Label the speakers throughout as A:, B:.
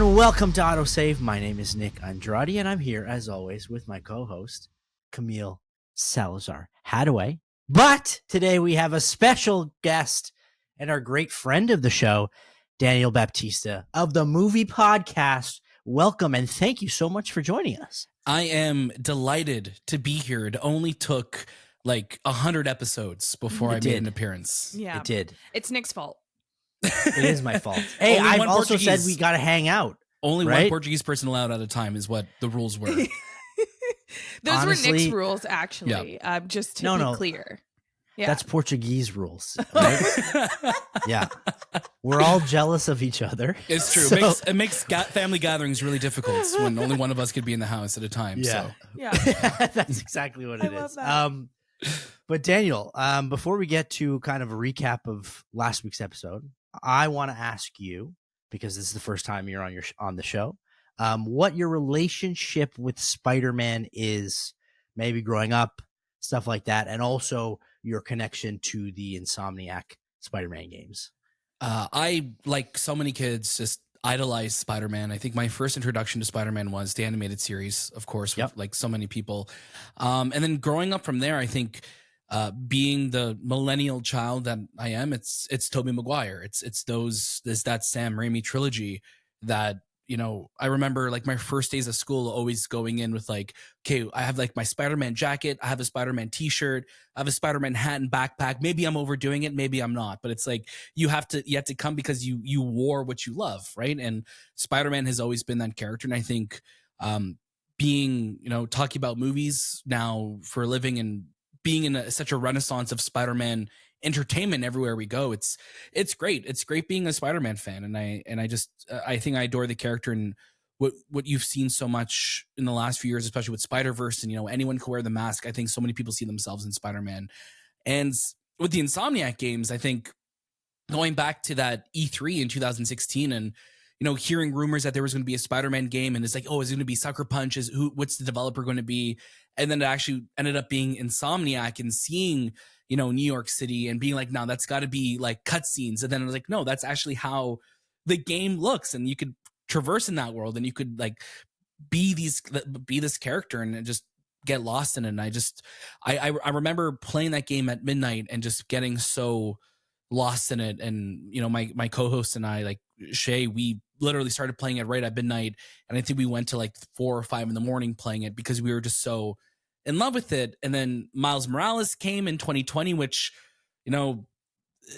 A: And welcome to AutoSave. My name is Nick Andrade, and I'm here, as always, with my co-host, Camille Salazar Hadaway. But today we have a special guest and our great friend of the show, Daniel Baptista of the Movie Podcast. Welcome, and thank you so much for joining us.
B: I am delighted to be here. It only took like 100 episodes before I made an appearance.
C: Yeah,
A: It did.
C: It's Nick's fault.
A: It is my fault. Hey,
B: Only
A: I've
B: one
A: also said
B: Portuguese-
A: we got to hang out.
B: Only
A: Right?
B: one Portuguese person allowed at a time is what the rules were.
C: Those
A: Honestly,
C: were Nick's rules, actually. Just to be clear. Yeah.
A: That's Portuguese rules, right? Yeah. We're all jealous of each other.
B: It's true.
A: So-
B: It makes family gatherings really difficult when only one of us could be in the house at a time.
A: Yeah.
B: So.
C: yeah.
A: That's exactly what it
C: I love
A: is.
C: that.
A: But Daniel, before we get to kind of a recap of last week's episode, I want to ask you, because this is the first time you're on the show, what your relationship with Spider-Man is, maybe growing up, stuff like that, and also your connection to the Insomniac Spider-Man games.
B: I, like so many kids, just idolize Spider-Man. I think my first introduction to Spider-Man was the animated series, of course, with like so many people. And then growing up from there, I think being the millennial child that I am, it's Tobey Maguire. It's that Sam Raimi trilogy that, you know, I remember like my first days of school always going in with like, okay, I have like my Spider-Man jacket, I have a Spider-Man t-shirt, I have a Spider-Man hat and backpack. Maybe I'm overdoing it, maybe I'm not, but it's like you have to come because you wore what you love, right? And Spider-Man has always been that character. And I think being, you know, talking about movies now for a living and being in such a renaissance of Spider-Man entertainment everywhere we go, it's great. It's great being a Spider-Man fan, and I think I adore the character and what you've seen so much in the last few years, especially with Spider-Verse, and you know, anyone can wear the mask. I think so many people see themselves in Spider-Man, and with the Insomniac games, I think going back to that E3 in 2016 and you know, hearing rumors that there was going to be a Spider-Man game, and it's like, oh, is it going to be Sucker Punch? What's the developer going to be? And then it actually ended up being Insomniac, and seeing, you know, New York City and being like, no, that's got to be like cutscenes. And then I was like, no, that's actually how the game looks, and you could traverse in that world, and you could like be this character and just get lost in it. And I remember playing that game at midnight and just getting so lost in it. And you know, my co-host and I, like Shay, we literally started playing it right at midnight, and I think we went to like 4 or 5 in the morning playing it because we were just so in love with it. And then Miles Morales came in 2020, which, you know,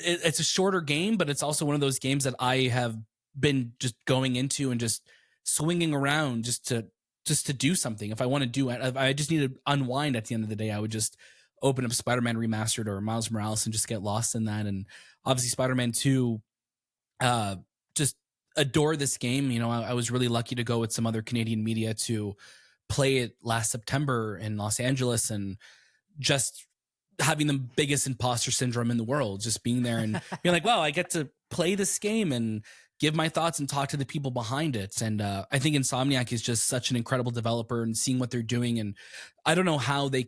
B: it's a shorter game, but it's also one of those games that I have been just going into and just swinging around just to do something. If I want to do it, if I just need to unwind at the end of the day, I would just open up Spider-Man Remastered or Miles Morales and just get lost in that. And obviously Spider-Man 2, just adore this game. You know, I was really lucky to go with some other Canadian media to play it last September in Los Angeles, and just having the biggest imposter syndrome in the world, just being there and being like, wow, I get to play this game and give my thoughts and talk to the people behind it. And I think Insomniac is just such an incredible developer, and seeing what they're doing. And I don't know how they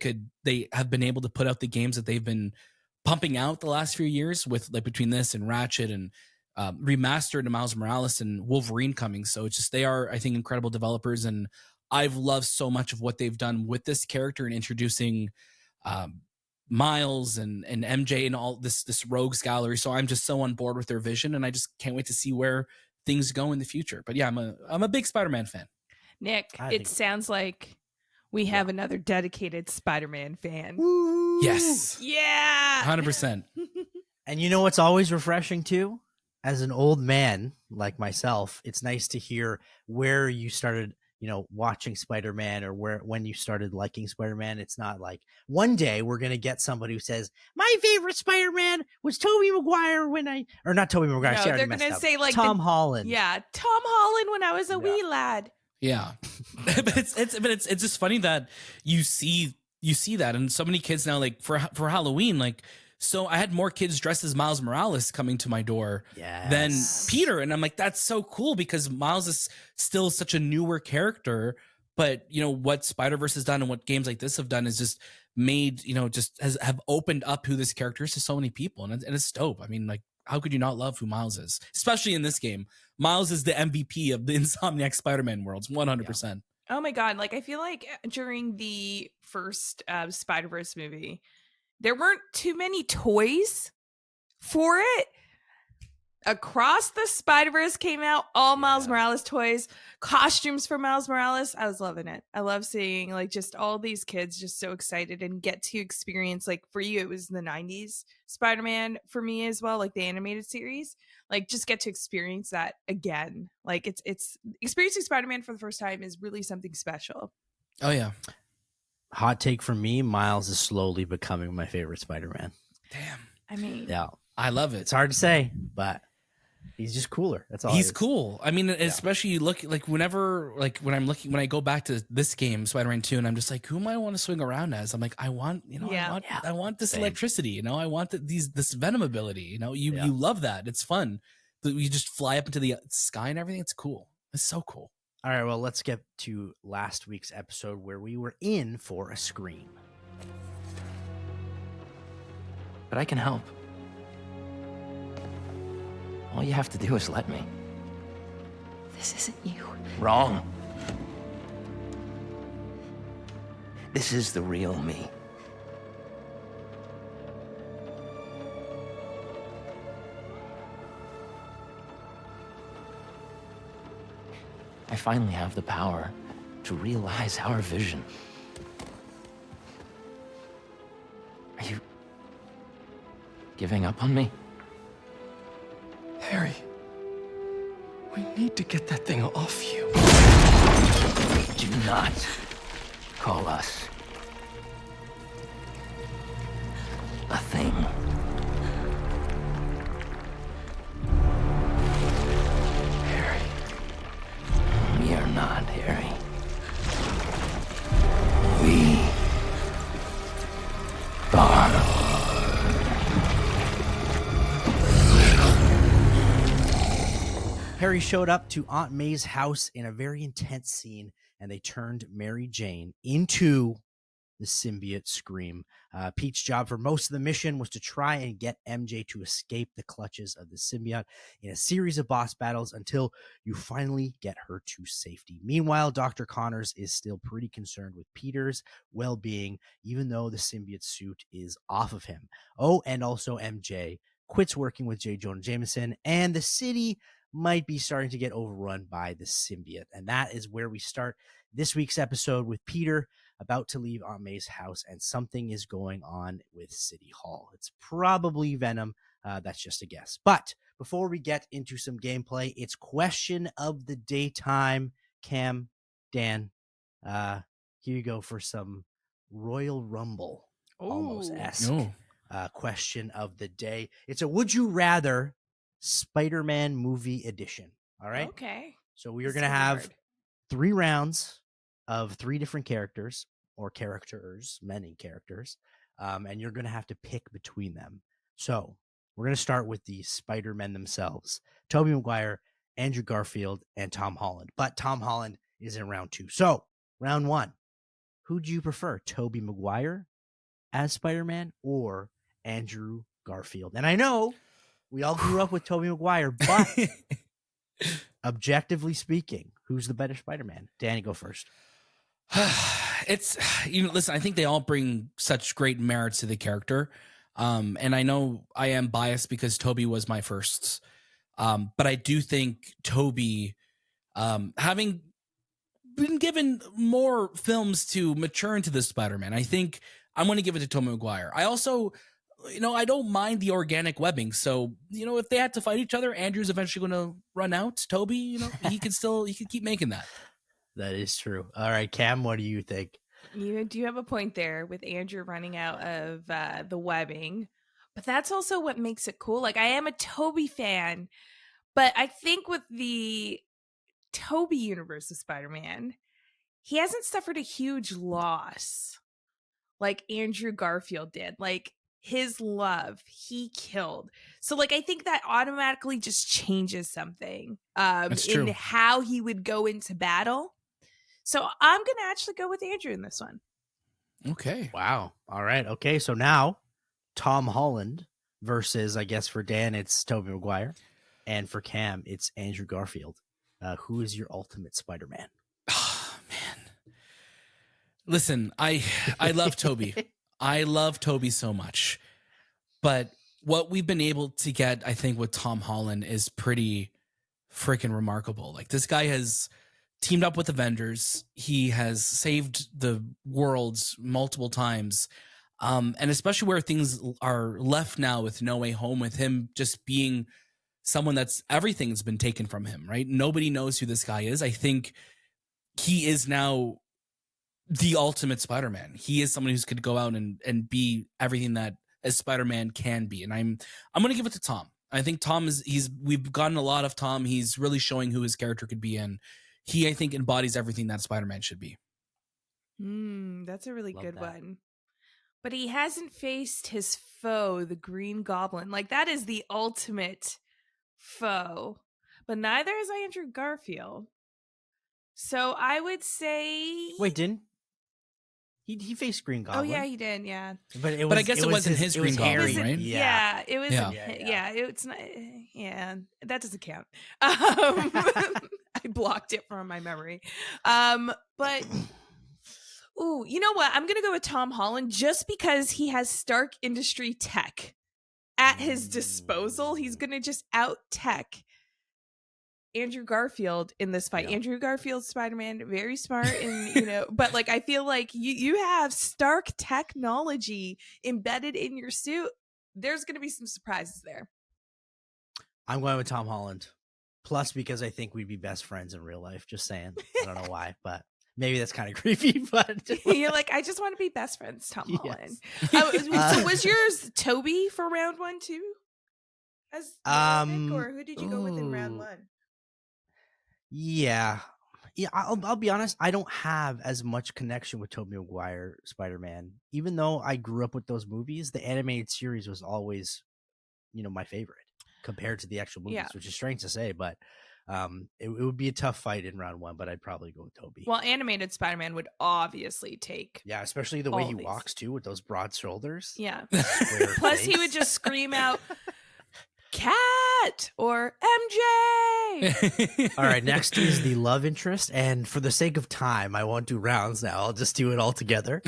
B: have been able to put out the games that they've been pumping out the last few years, with like between this and Ratchet and Remastered and Miles Morales and Wolverine coming. So it's just, they are, I think, incredible developers. And I've loved so much of what they've done with this character and introducing Miles and MJ and all this rogues gallery. So I'm just so on board with their vision, and I just can't wait to see where things go in the future. But yeah, I'm a big Spider-Man fan.
C: Nick, it sounds like we have another dedicated Spider-Man fan.
A: Woo!
B: Yes.
C: Yeah.
B: 100%.
A: And you know what's always refreshing too? As an old man like myself, it's nice to hear where you started, you know, watching Spider-Man, or when you started liking Spider-Man. It's not like one day we're going to get somebody who says, my favorite Spider-Man was Tobey Maguire or not Tobey Maguire.
C: No, they're going to say like
A: Tom Holland.
C: Yeah. Tom Holland when I was a wee lad.
B: Yeah. but it's just funny that you see that. And so many kids now, like for Halloween, like, so I had more kids dressed as Miles Morales coming to my door than Peter. And I'm like, that's so cool, because Miles is still such a newer character. But, you know, what Spider-Verse has done and what games like this have done is just made, you know, just have opened up who this character is to so many people. And it's dope. I mean, like, how could you not love who Miles is? Especially in this game. Miles is the MVP of the Insomniac Spider-Man worlds, 100%.
C: Oh my God. Like, I feel like during the first Spider-Verse movie, there weren't too many toys for it. Across the Spider-Verse came out, all Miles Morales toys, costumes for Miles Morales. I was loving it. I love seeing like just all these kids just so excited and get to experience, like for you, it was the 90s Spider-Man for me as well, like the animated series. Like just get to experience that again. Like it's experiencing Spider-Man for the first time is really something special.
B: Oh yeah.
A: Hot take from me, Miles is slowly becoming my favorite Spider-Man.
B: Damn.
C: I mean,
A: Yeah.
B: I love it.
A: It's hard to say, but he's just cooler. That's all.
B: He's cool. I mean, especially you look like whenever, like when I go back to this game, Spider-Man 2, and I'm just like, who am I want to swing around as? I'm like, I want this electricity, I want this Venom ability, you love that. It's fun. You just fly up into the sky and everything. It's cool. It's so cool.
A: All right, well, let's get to last week's episode where we were in for a scream.
D: But I can help. All you have to do is let me.
E: This isn't you.
D: Wrong. This is the real me. I finally have the power to realize our vision. Are you giving up on me?
F: Harry, we need to get that thing off you.
D: Do not call us a thing.
F: Harry.
D: We are not, Harry. We are.
A: Harry showed up to Aunt May's house in a very intense scene, and they turned Mary Jane into the symbiote Scream. Pete's job for most of the mission was to try and get MJ to escape the clutches of the symbiote in a series of boss battles until you finally get her to safety. Meanwhile, Dr. Connors is still pretty concerned with Peter's well-being, even though the symbiote suit is off of him. Oh, and also MJ quits working with J. Jonah Jameson, and the city might be starting to get overrun by the symbiote. And that is where we start this week's episode with Peter about to leave Aunt May's house, and something is going on with City Hall. It's probably Venom. That's just a guess. But before we get into some gameplay, it's question of the day time. Cam, Dan, here you go for some Royal Rumble, almost-esque question of the day. It's a would you rather Spider-Man movie edition. All right.
C: Okay.
A: So we are going to have 3 rounds of 3 different characters or characters, many characters. And you're going to have to pick between them. So we're going to start with the Spider-Men themselves. Tobey Maguire, Andrew Garfield, and Tom Holland. But Tom Holland is in round 2. So round 1, who do you prefer? Tobey Maguire as Spider-Man or Andrew Garfield? And I know we all grew up with Tobey Maguire, but objectively speaking, who's the better Spider-Man? Danny, go first.
B: It's, listen, I think they all bring such great merits to the character. And I know I am biased because Tobey was my first. But I do think Tobey, having been given more films to mature into this Spider-Man, I think I'm going to give it to Tobey Maguire. I also, I don't mind the organic webbing. So, if they had to fight each other, Andrew's eventually going to run out. Tobey, he can keep making that.
A: That is true. All right, Cam, what do you think?
C: You do have a point there with Andrew running out of the webbing, but that's also what makes it cool. Like, I am a Tobey fan, but I think with the Tobey universe of Spider-Man, he hasn't suffered a huge loss like Andrew Garfield did. Like, his love, he killed. So, like, I think that automatically just changes something in how he would go into battle. So I'm going to actually go with Andrew in this one.
B: Okay.
A: Wow. All right. Okay. So now Tom Holland versus, I guess for Dan, it's Tobey Maguire. And for Cam, it's Andrew Garfield. Who is your ultimate Spider-Man?
B: Oh, man. Listen, I love Toby. I love Toby so much. But what we've been able to get, I think, with Tom Holland is pretty freaking remarkable. Like, this guy has teamed up with Avengers. He has saved the worlds multiple times. And especially where things are left now with No Way Home, with him just being someone that's everything's been taken from him, right? Nobody knows who this guy is. I think he is now the ultimate Spider-Man. He is someone who's could go out and be everything that a Spider-Man can be. And I'm going to give it to Tom. I think Tom we've gotten a lot of Tom. He's really showing who his character could be, and he, I think, embodies everything that Spider-Man should be.
C: That's a really
A: Love
C: good
A: that.
C: one. But he hasn't faced his foe, the Green Goblin. Like, that is the ultimate foe. But neither is Andrew Garfield. So I would say...
A: Wait, didn't he faced Green Goblin?
C: Oh, yeah, he did, yeah.
A: But
B: I guess it wasn't his Green Goblin,
A: Harry,
B: right?
C: Yeah, it was.
A: Yeah.
C: It's not. Yeah, that doesn't count. I blocked it from my memory. But ooh, you know what? I'm gonna go with Tom Holland just because he has Stark Industry tech at his disposal. He's gonna just out tech Andrew Garfield in this fight.
A: Yeah.
C: Andrew Garfield's Spider-Man, very smart, and but like I feel like you have Stark technology embedded in your suit. There's going to be some surprises there.
A: I'm going with Tom Holland. Plus, because I think we'd be best friends in real life. Just saying. I don't know why, but maybe that's kind of creepy. But
C: you're like, I just want to be best friends, Tom
A: Yes.
C: Holland. So was yours Toby for round 1 too? As pick, or who did you go with in round 1?
A: Yeah. I'll be honest. I don't have as much connection with Tobey Maguire Spider-Man, even though I grew up with those movies. The animated series was always, my favorite compared to the actual movies, which is strange to say, but it would be a tough fight in round 1. But I'd probably go with Tobey.
C: Well, animated Spider-Man would obviously take.
A: Yeah, especially the way he walks too, with those broad shoulders.
C: Yeah.
A: Square
C: Plus,
A: face.
C: he would just scream out, "Cat" or "MJ."
A: All right, next is the love interest, and for the sake of time, I won't do rounds now. I'll just do it all together.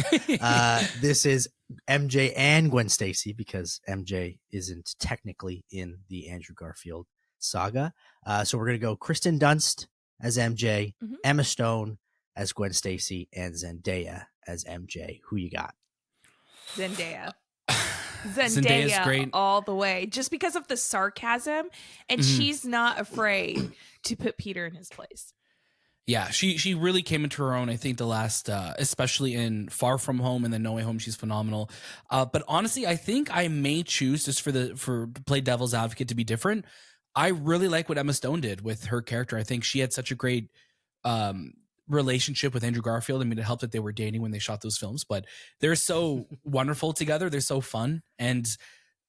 A: This is MJ and Gwen Stacy, because MJ isn't technically in the Andrew Garfield saga. So we're gonna go Kristen Dunst as MJ, Emma Stone as Gwen Stacy, and Zendaya as MJ. Who you got?
C: Zendaya
B: Zendaya's great
C: all the way, just because of the sarcasm, and she's not afraid to put Peter in his place.
B: Yeah, she really came into her own. I think the last, especially in Far From Home and then No Way Home, she's phenomenal. But honestly, I think I may choose just to play devil's advocate to be different. I really like what Emma Stone did with her character. I think she had such a great relationship with Andrew Garfield. I mean, it helped that they were dating when they shot those films, but they're so wonderful together. They're so fun. And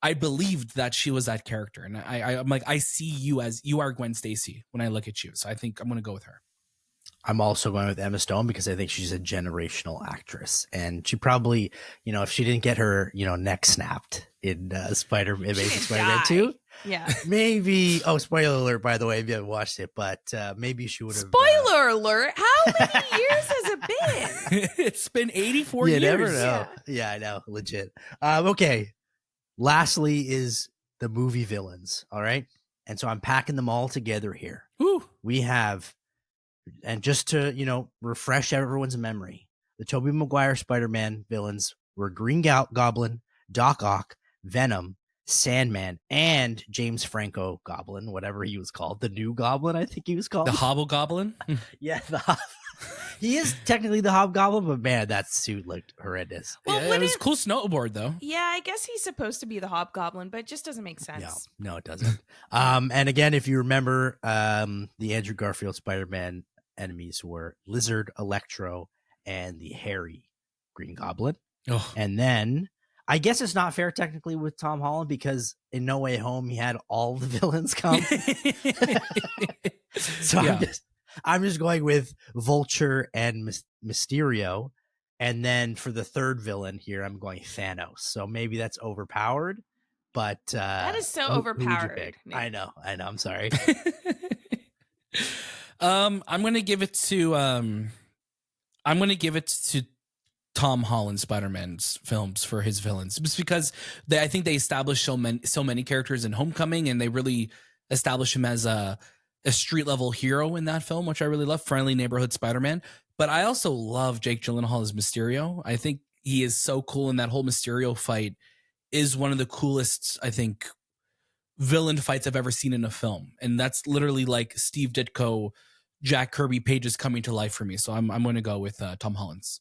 B: I believed that she was that character. And I'm like, I see you as you are Gwen Stacy when I look at you. So I think I'm going to go with her.
A: I'm also going with Emma Stone because I think she's a generational actress, and she probably, if she didn't get her, neck snapped in Amazing Spider-Man 2,
C: yeah,
A: maybe. Oh, spoiler alert! By the way, if you haven't watched it, but maybe she would have.
C: Spoiler alert! How many years has it been?
B: It's been 84 years.
A: You never know. Yeah, I know, legit. Okay. Lastly, is the movie villains. All right, and so I'm packing them all together here.
B: Ooh.
A: We have. And just to, refresh everyone's memory, the Tobey Maguire Spider-Man villains were Green Goblin, Doc Ock, Venom, Sandman, and James Franco Goblin, whatever he was called. The new Goblin, I think he was called.
B: The Hobgoblin?
A: Yeah, he is technically the Hobgoblin, but man, that suit looked horrendous.
B: Well, yeah, it was a cool snowboard, though.
C: Yeah, I guess he's supposed to be the Hobgoblin, but it just doesn't make sense.
A: No, it doesn't. And again, if you remember, the Andrew Garfield Spider-Man enemies were Lizard, Electro, and the hairy Green Goblin.
B: Oh.
A: And then I guess it's not fair technically with Tom Holland because in No Way Home he had all the villains come. So yeah. I'm just going with Vulture and Mysterio, and then for the third villain here I'm going Thanos. So maybe that's overpowered, But
C: That is so
A: who'd you
C: overpowered,
A: pick?
C: Nick.
A: I know. I'm sorry.
B: I'm gonna give it to Tom Holland Spider-Man's films for his villains, just because I think they established so many characters in Homecoming, and they really established him as a street level hero in that film, which I really love. Friendly neighborhood Spider-Man. But I also love Jake Gyllenhaal as Mysterio. I think he is so cool, and that whole Mysterio fight is one of the coolest, I think, villain fights I've ever seen in a film. And that's literally like Steve Ditko, Jack Kirby pages coming to life for me. So I'm going to go with Tom Holland's.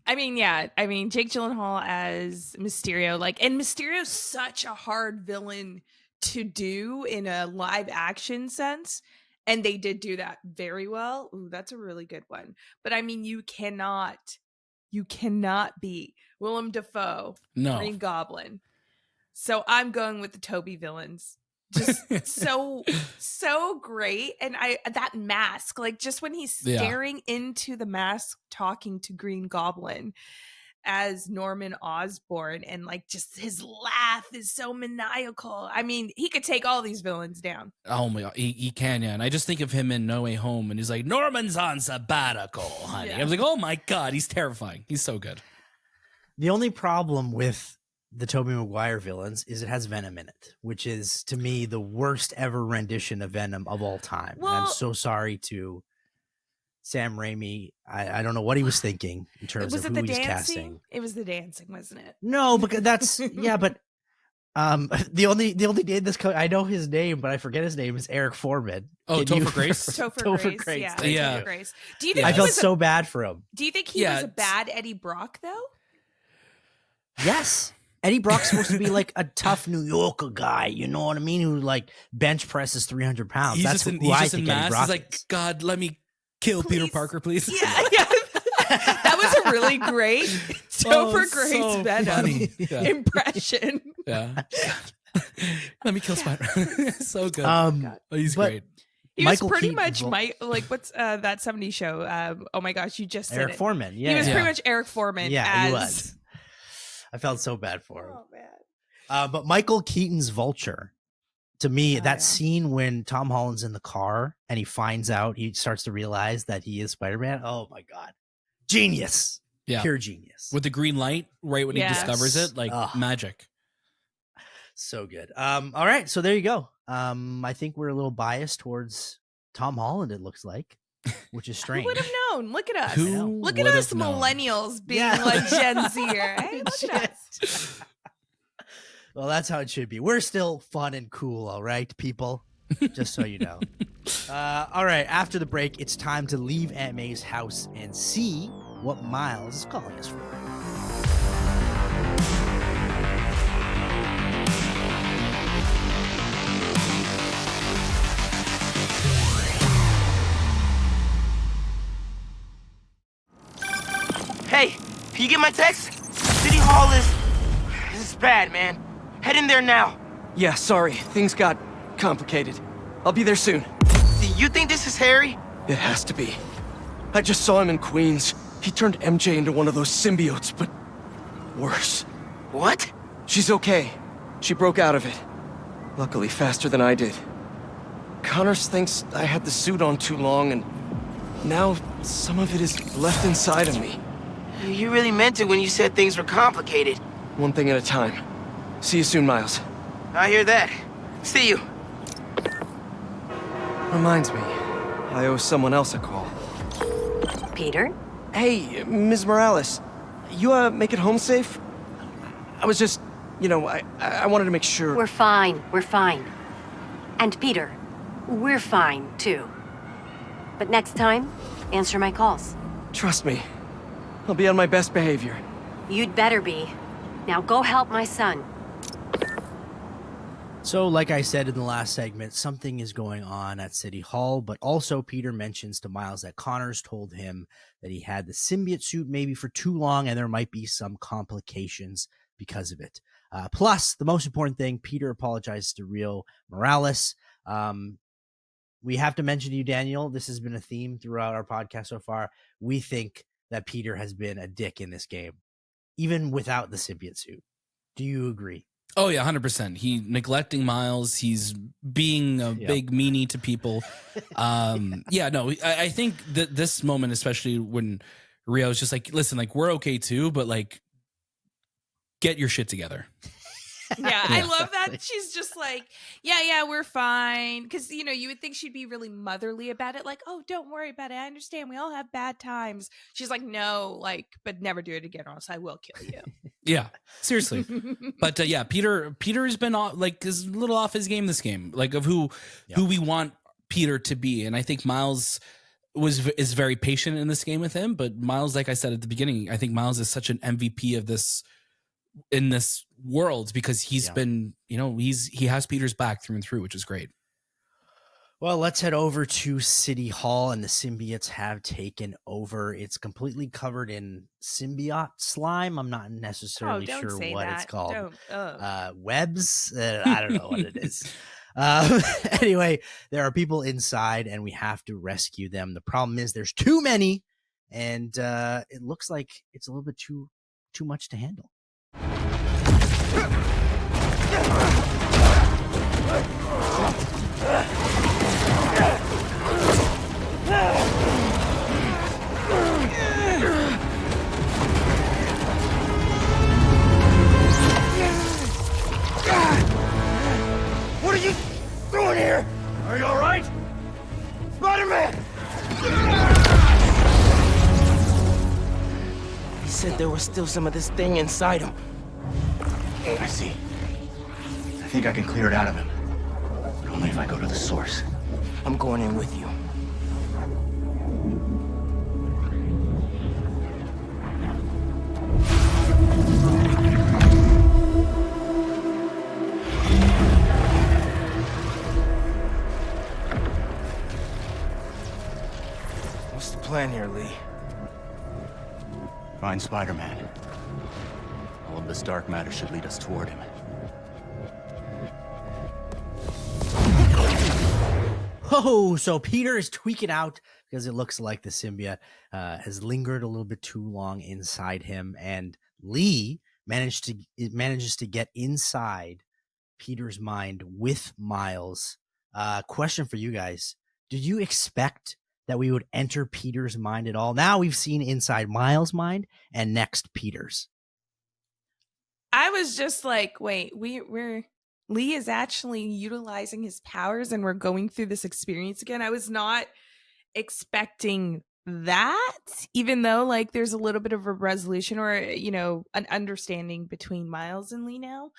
C: I mean, yeah. I mean, Jake Gyllenhaal as Mysterio, and Mysterio's such a hard villain to do in a live action sense. And they did do that very well. Ooh, that's a really good one. But I mean, you cannot beat Willem Dafoe,
B: No.
C: Green Goblin. So I'm going with the Toby villains. Just so great. And that mask, just when he's staring into the mask talking to Green Goblin as Norman Osborn, and just his laugh is so maniacal. I mean, he could take all these villains down.
B: Oh my god, he can, yeah. And I just think of him in No Way Home, and he's like, Norman's on sabbatical, honey.
C: Yeah.
B: I was like, oh my god, he's terrifying. He's so good.
A: The only problem with the Tobey Maguire villains is it has Venom in it, which is, to me, the worst ever rendition of Venom of all time. And I'm so sorry to Sam Raimi. I don't know what he was thinking in terms of who he's casting.
C: It was the dancing, wasn't it?
A: No, because that's yeah, but the only day I know his name, but I forget his name, is Eric Foreman.
B: Oh, Topher Grace?
C: Topher Grace. Yeah. Topher Grace. Do you think
A: I felt so bad for him.
C: Do you think he was a bad Eddie Brock though?
A: Yes. Eddie Brock's supposed to be like a tough New Yorker guy, you know what I mean? Who bench presses 300 pounds.
B: He's
A: That's
B: just
A: who I think Eddie Brock
B: is. He's like, God, let me kill Peter Parker, please.
C: Yeah. That was a really great Topher Grace Venom impression.
B: Yeah. Let me kill Spider-Man. So good. He's great.
C: He was pretty much what's that 70s show? Oh my gosh, you just said
A: Eric Foreman. Yeah,
C: he was pretty much Eric Foreman.
A: Yeah, he was. I felt so bad for him. Oh man. But Michael Keaton's Vulture, to me, scene when Tom Holland's in the car and he finds out, he starts to realize that he is Spider-Man. Oh my god, genius!
B: Yeah,
A: pure genius.
B: With the green light, right when he discovers it, magic.
A: So good. All right, so there you go. I think we're a little biased towards Tom Holland, it looks like, which is strange.
C: Who would have known? Look at us.
B: Who
C: Look at us millennials being like Gen Z here. Hey, look at us.
A: Well, that's how it should be. We're still fun and cool, all right, people? Just so you know. All right, after the break, it's time to leave Aunt May's house and see what Miles is calling us for.
G: Hey, can you get my text? City Hall is bad, man. Head in there now.
F: Yeah, sorry. Things got complicated. I'll be there soon.
G: Do you think this is Harry?
F: It has to be. I just saw him in Queens. He turned MJ into one of those symbiotes, but worse.
G: What?
F: She's okay. She broke out of it. Luckily, faster than I did. Connors thinks I had the suit on too long, and now some of it is left inside of me.
G: You really meant it when you said things were complicated.
F: One thing at a time. See you soon, Miles.
G: I hear that. See you.
F: Reminds me, I owe someone else a call.
E: Peter?
F: Hey, Ms. Morales. You, make it home safe? I was just, I wanted to make sure.
E: We're fine. We're fine. And Peter, we're fine, too. But next time, answer my calls.
F: Trust me. I'll be on my best behavior.
E: You'd better be. Now go help my son.
A: So, like I said in the last segment, something is going on at City Hall, but also Peter mentions to Miles that Connors told him that he had the symbiote suit maybe for too long and there might be some complications because of it. Plus, the most important thing, Peter apologizes to Rio Morales. We have to mention to you, Daniel, this has been a theme throughout our podcast so far. We think that Peter has been a dick in this game. even without the symbiote suit. Do you agree?
B: Oh yeah, 100%. He neglecting Miles. He's being a big meanie to people. Yeah, no, I think that this moment, especially when Rio's just like, listen, like we're okay too, but like get your shit together.
C: Yeah, I love that. She's just like, yeah, we're fine. Because, you would think she'd be really motherly about it. Like, oh, don't worry about it. I understand. We all have bad times. She's like, no, like, but never do it again or else I will kill you.
B: Yeah, seriously. But yeah, Peter has been is a little off his game this game, like of who we want Peter to be. And I think Miles is very patient in this game with him. But Miles, like I said at the beginning, I think Miles is such an MVP of this in this world because he's been, he has Peter's back through and through, which is great.
A: Well, let's head over to City Hall, and the symbiotes have taken over. It's completely covered in symbiote slime. I'm not necessarily sure what it's called. Webs? I don't know what it is. Anyway, there are people inside, and we have to rescue them. The problem is there's too many, and it looks like it's a little bit too much to handle.
G: What are you doing here? Are you all right? Spider-Man! He said there was still some of this thing inside him.
H: I see. I think I can clear it out of him. But only if I go to the source.
G: I'm going in with you. What's the plan here, Lee?
H: Find Spider-Man. All of this dark matter should lead us toward him.
A: Oh, so Peter is tweaking out because it looks like the symbiote has lingered a little bit too long inside him, and Lee manages to get inside Peter's mind with Miles. Question for you guys: did you expect that we would enter Peter's mind at all? Now we've seen inside Miles' mind, and next Peter's.
C: I was just like, wait, we're Lee is actually utilizing his powers and we're going through this experience again. I was not expecting that, even though like there's a little bit of a resolution or, an understanding between Miles and Lee now.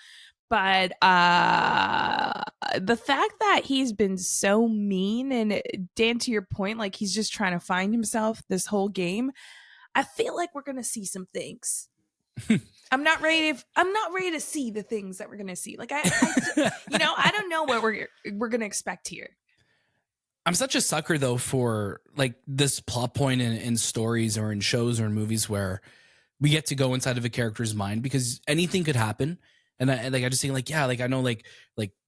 C: But the fact that he's been so mean, and Dan, to your point, like he's just trying to find himself this whole game, I feel like we're going to see some things. I'm not ready to see the things that we're gonna see. Like I don't know what we're gonna expect here.
B: I'm such a sucker though for like this plot point in stories or in shows or in movies where we get to go inside of a character's mind because anything could happen. And I just think like, yeah, like I know like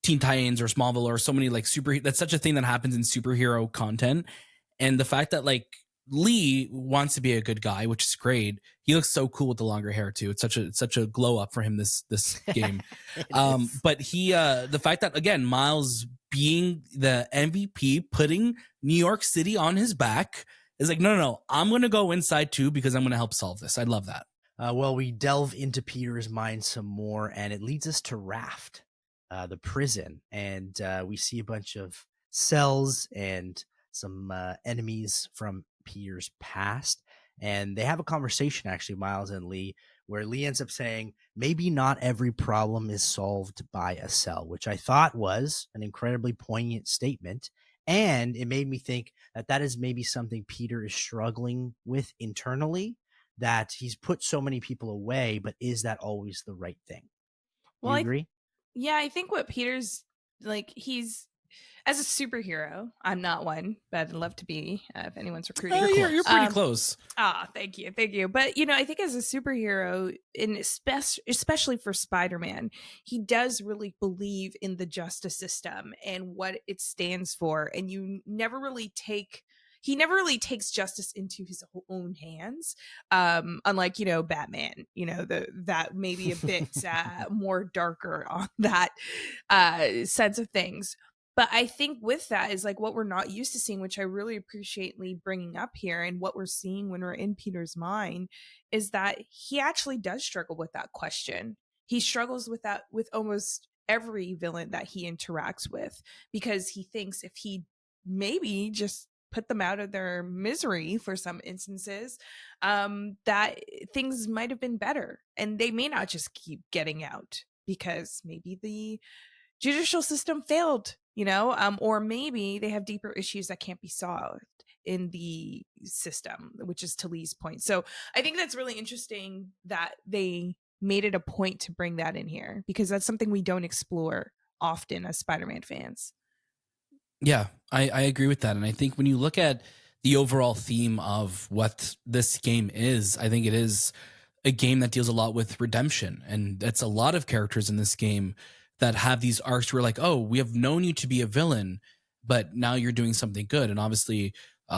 B: Teen Titans or Smallville or so many like that's such a thing that happens in superhero content. And the fact that like Lee wants to be a good guy, which is great. He looks so cool with the longer hair too. It's such a glow up for him this game. But he the fact that again Miles being the MVP, putting New York City on his back is like no, I'm gonna go inside too because I'm gonna help solve this. I love that.
A: Well, we delve into Peter's mind some more, and it leads us to Raft, the prison, and we see a bunch of cells and some enemies from Peter's past, and they have a conversation, actually, Miles and Lee, where Lee ends up saying maybe not every problem is solved by a cell, which I thought was an incredibly poignant statement, and it made me think that is maybe something Peter is struggling with internally, that he's put so many people away, but is that always the right thing? Do you agree?
C: I think what Peter's like, he's as a superhero, I'm not one, but I'd love to be if anyone's recruiting.
B: You're pretty close.
C: Thank you. But, I think as a superhero, and especially for Spider-Man, he does really believe in the justice system and what it stands for. And you never really take he never really takes justice into his own hands. Unlike, Batman, that maybe a bit more darker on that sense of things. But I think with that is like what we're not used to seeing, which I really appreciate Lee bringing up here, and what we're seeing when we're in Peter's mind is that he actually does struggle with that question. He struggles with that with almost every villain that he interacts with, because he thinks if he maybe just put them out of their misery for some instances, that things might have been better, and they may not just keep getting out because maybe the judicial system failed, or maybe they have deeper issues that can't be solved in the system, which is to Lee's point. So I think that's really interesting that they made it a point to bring that in here, because that's something we don't explore often as Spider-Man fans.
B: Yeah, I agree with that. And I think when you look at the overall theme of what this game is, I think it is a game that deals a lot with redemption. And that's a lot of characters in this game that have these arcs where like, oh, we have known you to be a villain, but now you're doing something good. And obviously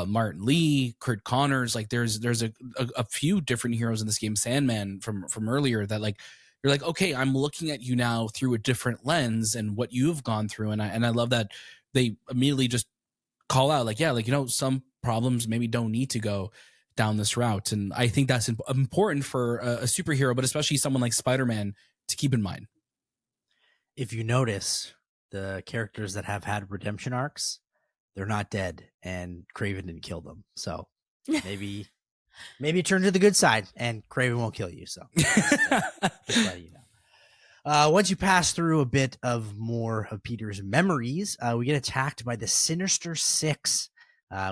B: Martin Lee, Kurt Connors, like there's a few different heroes in this game, Sandman from earlier, that like, you're like, okay, I'm looking at you now through a different lens and what you've gone through. And I love that they immediately just call out like, yeah, like, some problems maybe don't need to go down this route. And I think that's important for a superhero, but especially someone like Spider-Man to keep in mind.
A: If you notice, the characters that have had redemption arcs, they're not dead, and Kraven didn't kill them. So maybe turn to the good side and Kraven won't kill you. So just letting you know. Once you pass through a bit of more of Peter's memories, we get attacked by the Sinister Six,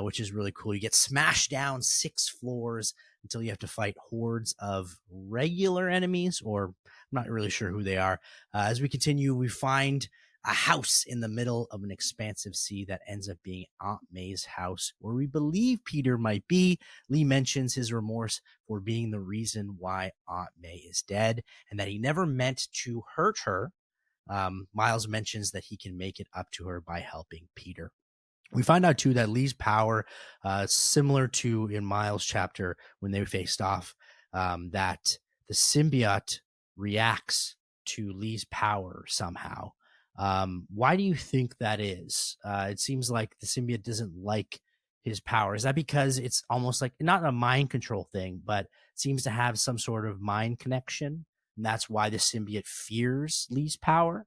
A: which is really cool. You get smashed down 6 floors until you have to fight hordes of regular enemies, or I'm not really sure who they are. As we continue, we find a house in the middle of an expansive sea that ends up being Aunt May's house, where we believe Peter might be. Lee mentions his remorse for being the reason why Aunt May is dead, and that he never meant to hurt her. Miles mentions that he can make it up to her by helping Peter. We find out, too, that Lee's power, similar to in Miles' chapter when they faced off, that the symbiote reacts to Lee's power somehow. Why do you think that is? It seems like the symbiote doesn't like his power. Is that because it's almost like not a mind control thing, but seems to have some sort of mind connection, and that's why the symbiote fears Lee's power?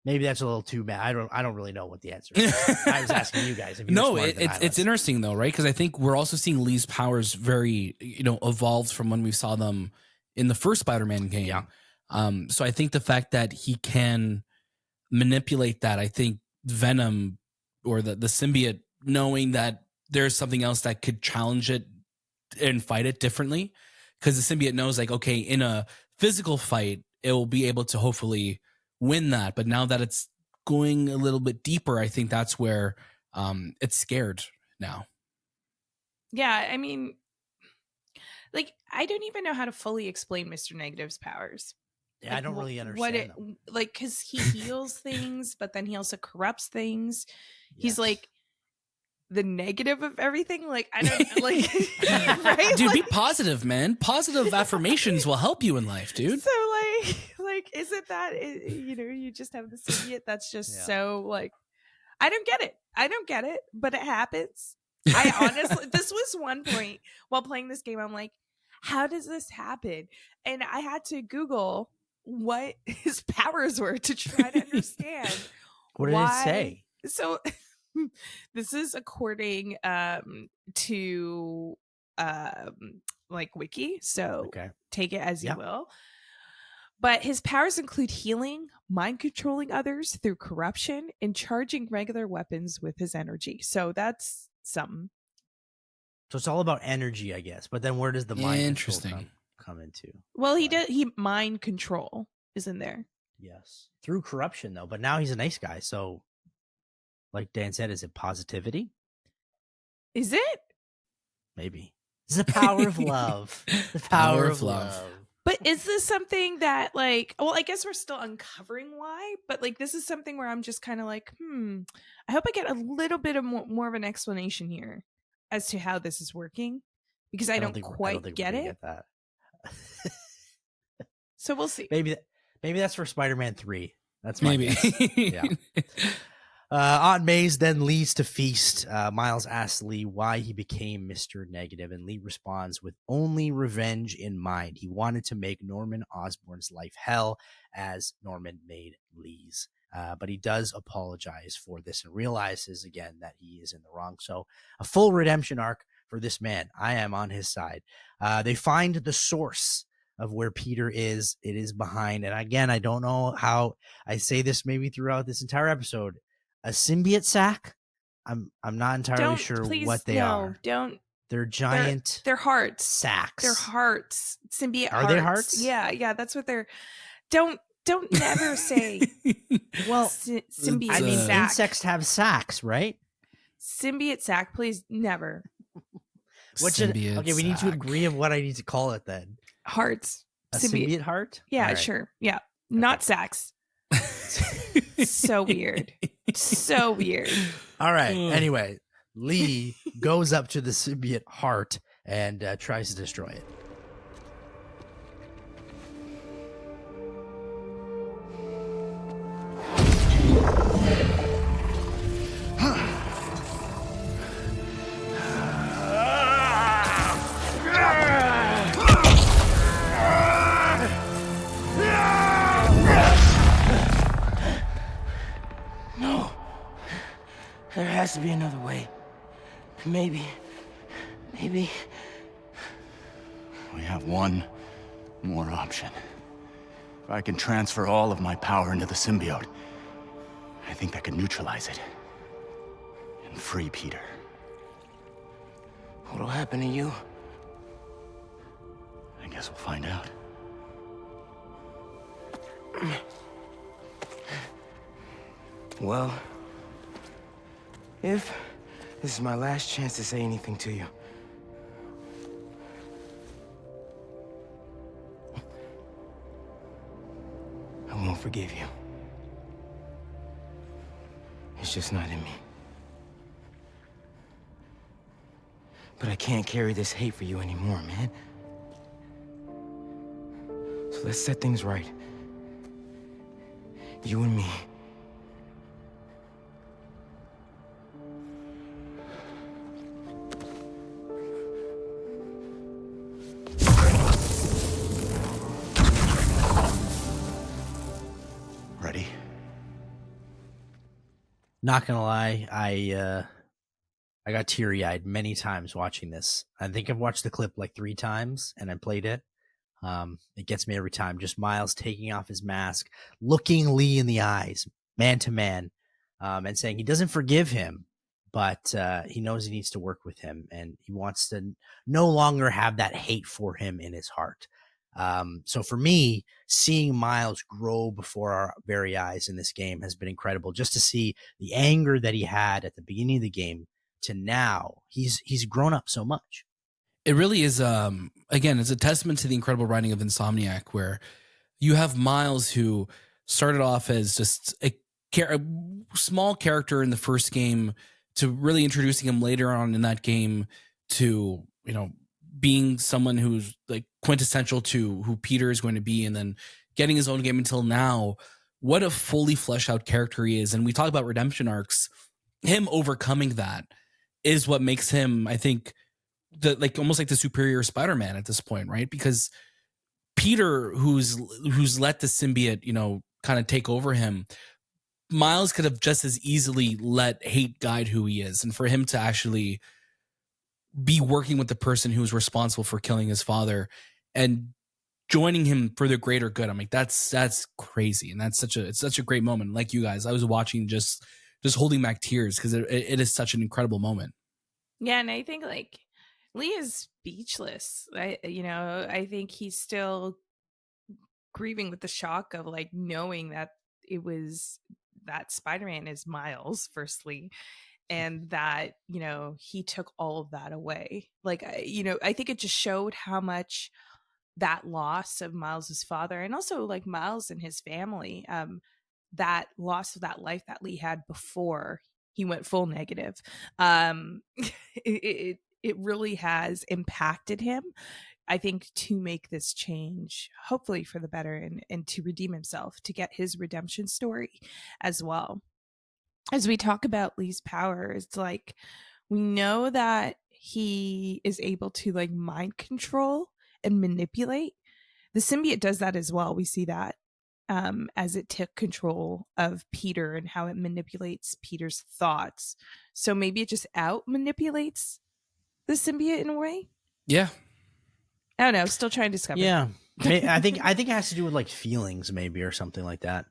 A: Maybe that's a little too bad. I don't really know what the answer is. I was asking you guys. If you
B: no, it's interesting though, right? Because I think we're also seeing Lee's powers very, evolved from when we saw them in the first Spider-Man game.
A: Yeah.
B: So I think the fact that he can manipulate that, I think Venom or the symbiote, knowing that there's something else that could challenge it and fight it differently, because the symbiote knows like, okay, in a physical fight, it will be able to hopefully win that. But now that it's going a little bit deeper, I think that's where it's scared now.
C: Yeah, I mean, like, I don't even know how to fully explain Mr. Negative's powers.
A: Yeah,
C: like,
A: I don't really understand them.
C: Like, because he heals things, but then he also corrupts things. Yes. He's like the negative of everything. Like, I don't like, right?
B: Dude, be positive, man. Positive affirmations will help you in life, dude.
C: So like, isn't that, you just have this idiot that's just so like, I don't get it, but it happens. I honestly, this was one point while playing this game, I'm like, how does this happen? And I had to Google what his powers were to try to understand.
A: What did it say?
C: So this is according to like Wiki. So take it as you will. But his powers include healing, mind controlling others through corruption, and charging regular weapons with his energy. So that's something.
A: So it's all about energy, I guess. But then where does the mind control come into?
C: Well, he mind control is in there.
A: Yes. Through corruption, though. But now he's a nice guy. So, like Dan said, is it positivity?
C: Is it?
A: Maybe. It's the power of love. The power of love.
C: But is this something that like, well, I guess we're still uncovering why, but like this is something where I'm just kind of like, I hope I get a little bit of more of an explanation here as to how this is working, because I don't
A: I don't
C: quite
A: think
C: get
A: we're gonna
C: it.
A: get that.
C: So we'll see.
A: Maybe that's for Spider-Man 3. That's my
B: Maybe.
A: guess. Yeah. Aunt May's then leads to Feast. Miles asks Lee why he became Mr. Negative, and Lee responds with only revenge in mind. He wanted to make Norman Osborn's life hell as Norman made Lee's. But he does apologize for this and realizes again that he is in the wrong. So a full redemption arc for this man. I am on his side. They find the source of where Peter is. It is behind. And again, I don't know how I say this maybe throughout this entire episode. A symbiote sac? I'm not entirely sure what they are. They're giant.
C: They're hearts.
A: Sacks.
C: They're hearts. Symbiote
A: Are
C: hearts.
A: they hearts?
C: Yeah. That's what they're. Don't never say.
A: Well,
C: symbiote.
A: I mean,
C: sac.
A: insects have sacks, right?
C: Symbiote sac, please never.
A: Okay, we need to agree of what I need to call it then.
C: Hearts.
A: A symbiote heart?
C: Yeah, right. Sure. Yeah, not sacks. So weird. So weird.
A: All right. Anyway, Lee goes up to the symbiote heart and tries to destroy it.
G: No. There has to be another way. Maybe.
H: We have one more option. If I can transfer all of my power into the symbiote, I think that could neutralize it. And free Peter.
G: What'll happen to you?
H: I guess we'll find out.
G: Well, if this is my last chance to say anything to you, I won't forgive you. It's just not in me. But I can't carry this hate for you anymore, man. So let's set things right. You and me.
H: Ready?
A: Not gonna lie, I got teary-eyed many times watching this. I think I've watched the clip like 3 times, and I played it. It gets me every time. Just Miles taking off his mask, looking Lee in the eyes, man to man, and saying he doesn't forgive him, but he knows he needs to work with him, and he wants to no longer have that hate for him in his heart. So for me, seeing Miles grow before our very eyes in this game has been incredible. Just to see the anger that he had at the beginning of the game to now, he's grown up so much.
B: It really is. Again, it's a testament to the incredible writing of Insomniac, where you have Miles, who started off as just a small character in the first game, to really introducing him later on in that game to, being someone who's like quintessential to who Peter is going to be, and then getting his own game until now. What a fully fleshed out character he is. And we talk about redemption arcs. Him overcoming that is what makes him, I think, almost like the superior Spider-Man at this point, right? Because Peter, who's let the symbiote, kind of take over him, Miles could have just as easily let hate guide who he is. And for him to actually be working with the person who's responsible for killing his father and joining him for the greater good, I'm like, that's crazy. And it's such a great moment. Like you guys, I was watching just holding back tears, because it is such an incredible moment.
C: Yeah, and I think like Lee is speechless. I think he's still grieving with the shock of like knowing that it was that Spider-Man is Miles, firstly, and that he took all of that away. Like I think it just showed how much that loss of Miles's father, and also like Miles and his family, that loss of that life that Lee had before he went full negative. It really has impacted him, I think, to make this change, hopefully for the better, and to redeem himself, to get his redemption story as well. As we talk about Lee's power, it's like we know that he is able to like mind control and manipulate. The symbiote does that as well. We see that as it took control of Peter and how it manipulates Peter's thoughts. So maybe it just out manipulates the symbiote in a way.
B: Yeah.
C: I don't know. Still trying to discover.
A: Yeah. I think it has to do with like feelings maybe, or something like that.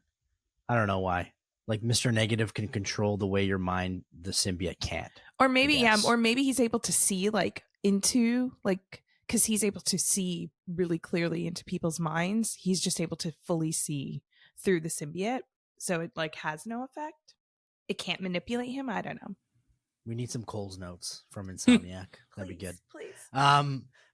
A: I don't know why. Like Mr. Negative can control the way your mind, the symbiote can't.
C: Or maybe, or maybe he's able to see like into like, because he's able to see really clearly into people's minds. He's just able to fully see through the symbiote. So it like has no effect. It can't manipulate him. I don't know.
A: We need some Cole's notes from Insomniac. That'd be good.
C: Please.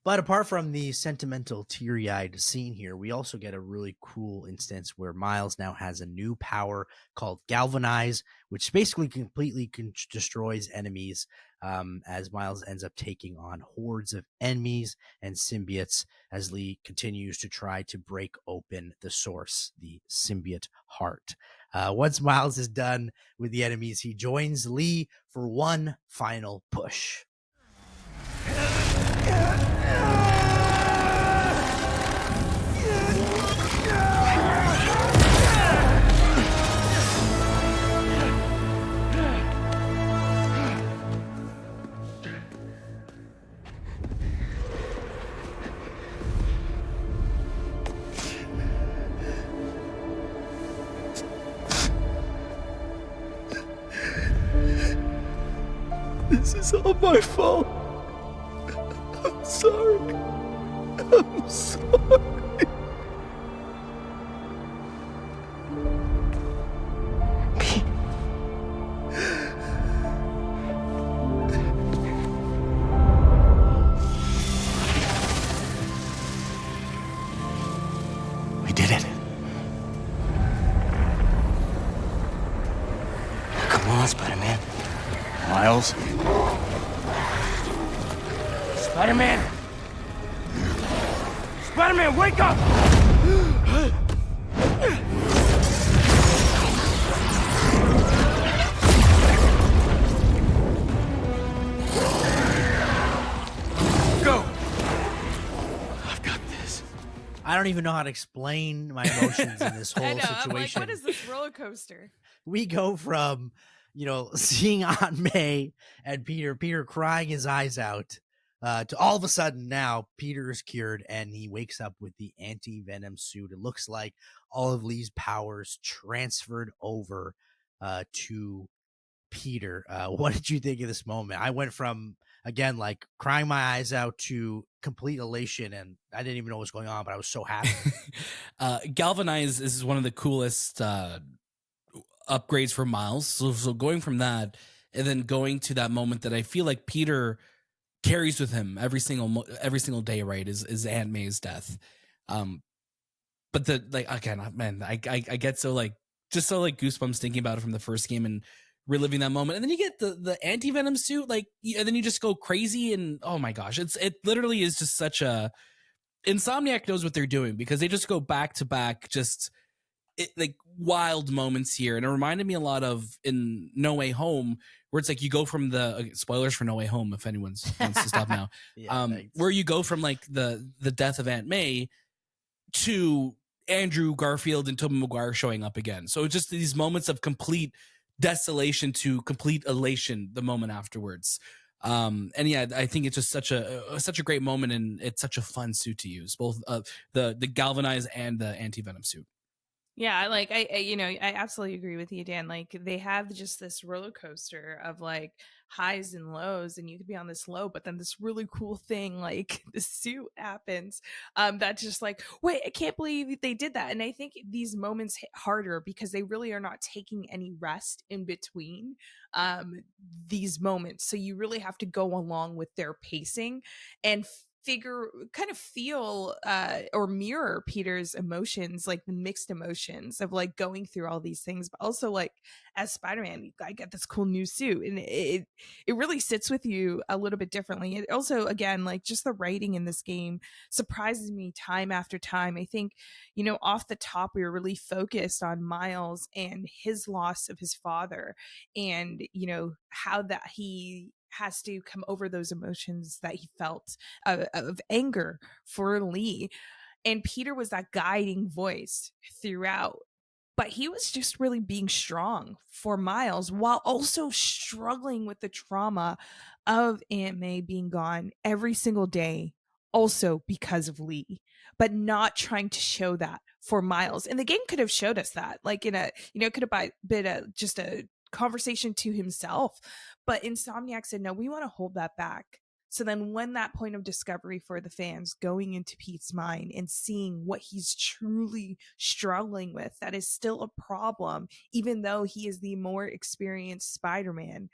A: But apart from the sentimental, teary-eyed scene here, we also get a really cool instance where Miles now has a new power called Galvanize, which basically completely destroys enemies, as Miles ends up taking on hordes of enemies and symbiotes as Lee continues to try to break open the source, the symbiote heart. Once Miles is done with the enemies, he joins Lee for one final push.
F: This is all my fault. I'm sorry. I'm sorry.
H: We did it.
G: Come on, Spider-Man.
H: Miles?
G: Spider-Man! Spider-Man, wake up! Go! I've got this.
A: I don't even know how to explain my emotions in this whole
C: I know.
A: situation.
C: I'm like, what is this roller coaster?
A: We go from, seeing Aunt May and Peter crying his eyes out, to all of a sudden now Peter is cured and he wakes up with the anti-venom suit. It looks like all of Lee's powers transferred over to Peter. What did you think of this moment? I went from, again, like crying my eyes out to complete elation, and I didn't even know what was going on, but I was so happy.
B: Galvanize is one of the coolest upgrades for Miles. So going from that and then going to that moment that I feel like Peter carries with him every single day, right, is Aunt May's death. But the again, man, I get so goosebumps thinking about it from the first game and reliving that moment. And then you get the anti-venom suit, and then you just go crazy, and oh my gosh, it literally is just such a Insomniac knows what they're doing, because they just go back to back, just wild moments here. And it reminded me a lot of in No Way Home, where it's like you go from the spoilers for No Way Home if anyone wants to stop now. Where you go from like the death of Aunt May to Andrew Garfield and Tobey Maguire showing up again. So it's just these moments of complete desolation to complete elation the moment afterwards. And yeah, I think it's just such a great moment, and it's such a fun suit to use, both the Galvanize and the anti-venom suit.
C: Yeah, I absolutely agree with you, Dan. Like, they have just this roller coaster of like highs and lows, and you could be on this low, but then this really cool thing, like the suit happens. That's just like, wait, I can't believe they did that. And I think these moments hit harder because they really are not taking any rest in between these moments. So you really have to go along with their pacing and feel or mirror Peter's emotions, like the mixed emotions of like going through all these things, but also like as Spider-Man, I get this cool new suit, and it really sits with you a little bit differently. It also, again, like just the writing in this game surprises me time after time. I think, off the top, we were really focused on Miles and his loss of his father, and how that he has to come over those emotions that he felt of anger for Lee. And Peter was that guiding voice throughout. But he was just really being strong for Miles while also struggling with the trauma of Aunt May being gone every single day, also because of Lee, but not trying to show that for Miles. And the game could have showed us that, like in a, it could have been just a conversation to himself. But Insomniac said, no, we want to hold that back. So then when that point of discovery for the fans, going into Pete's mind and seeing what he's truly struggling with, that is still a problem, even though he is the more experienced Spider-Man,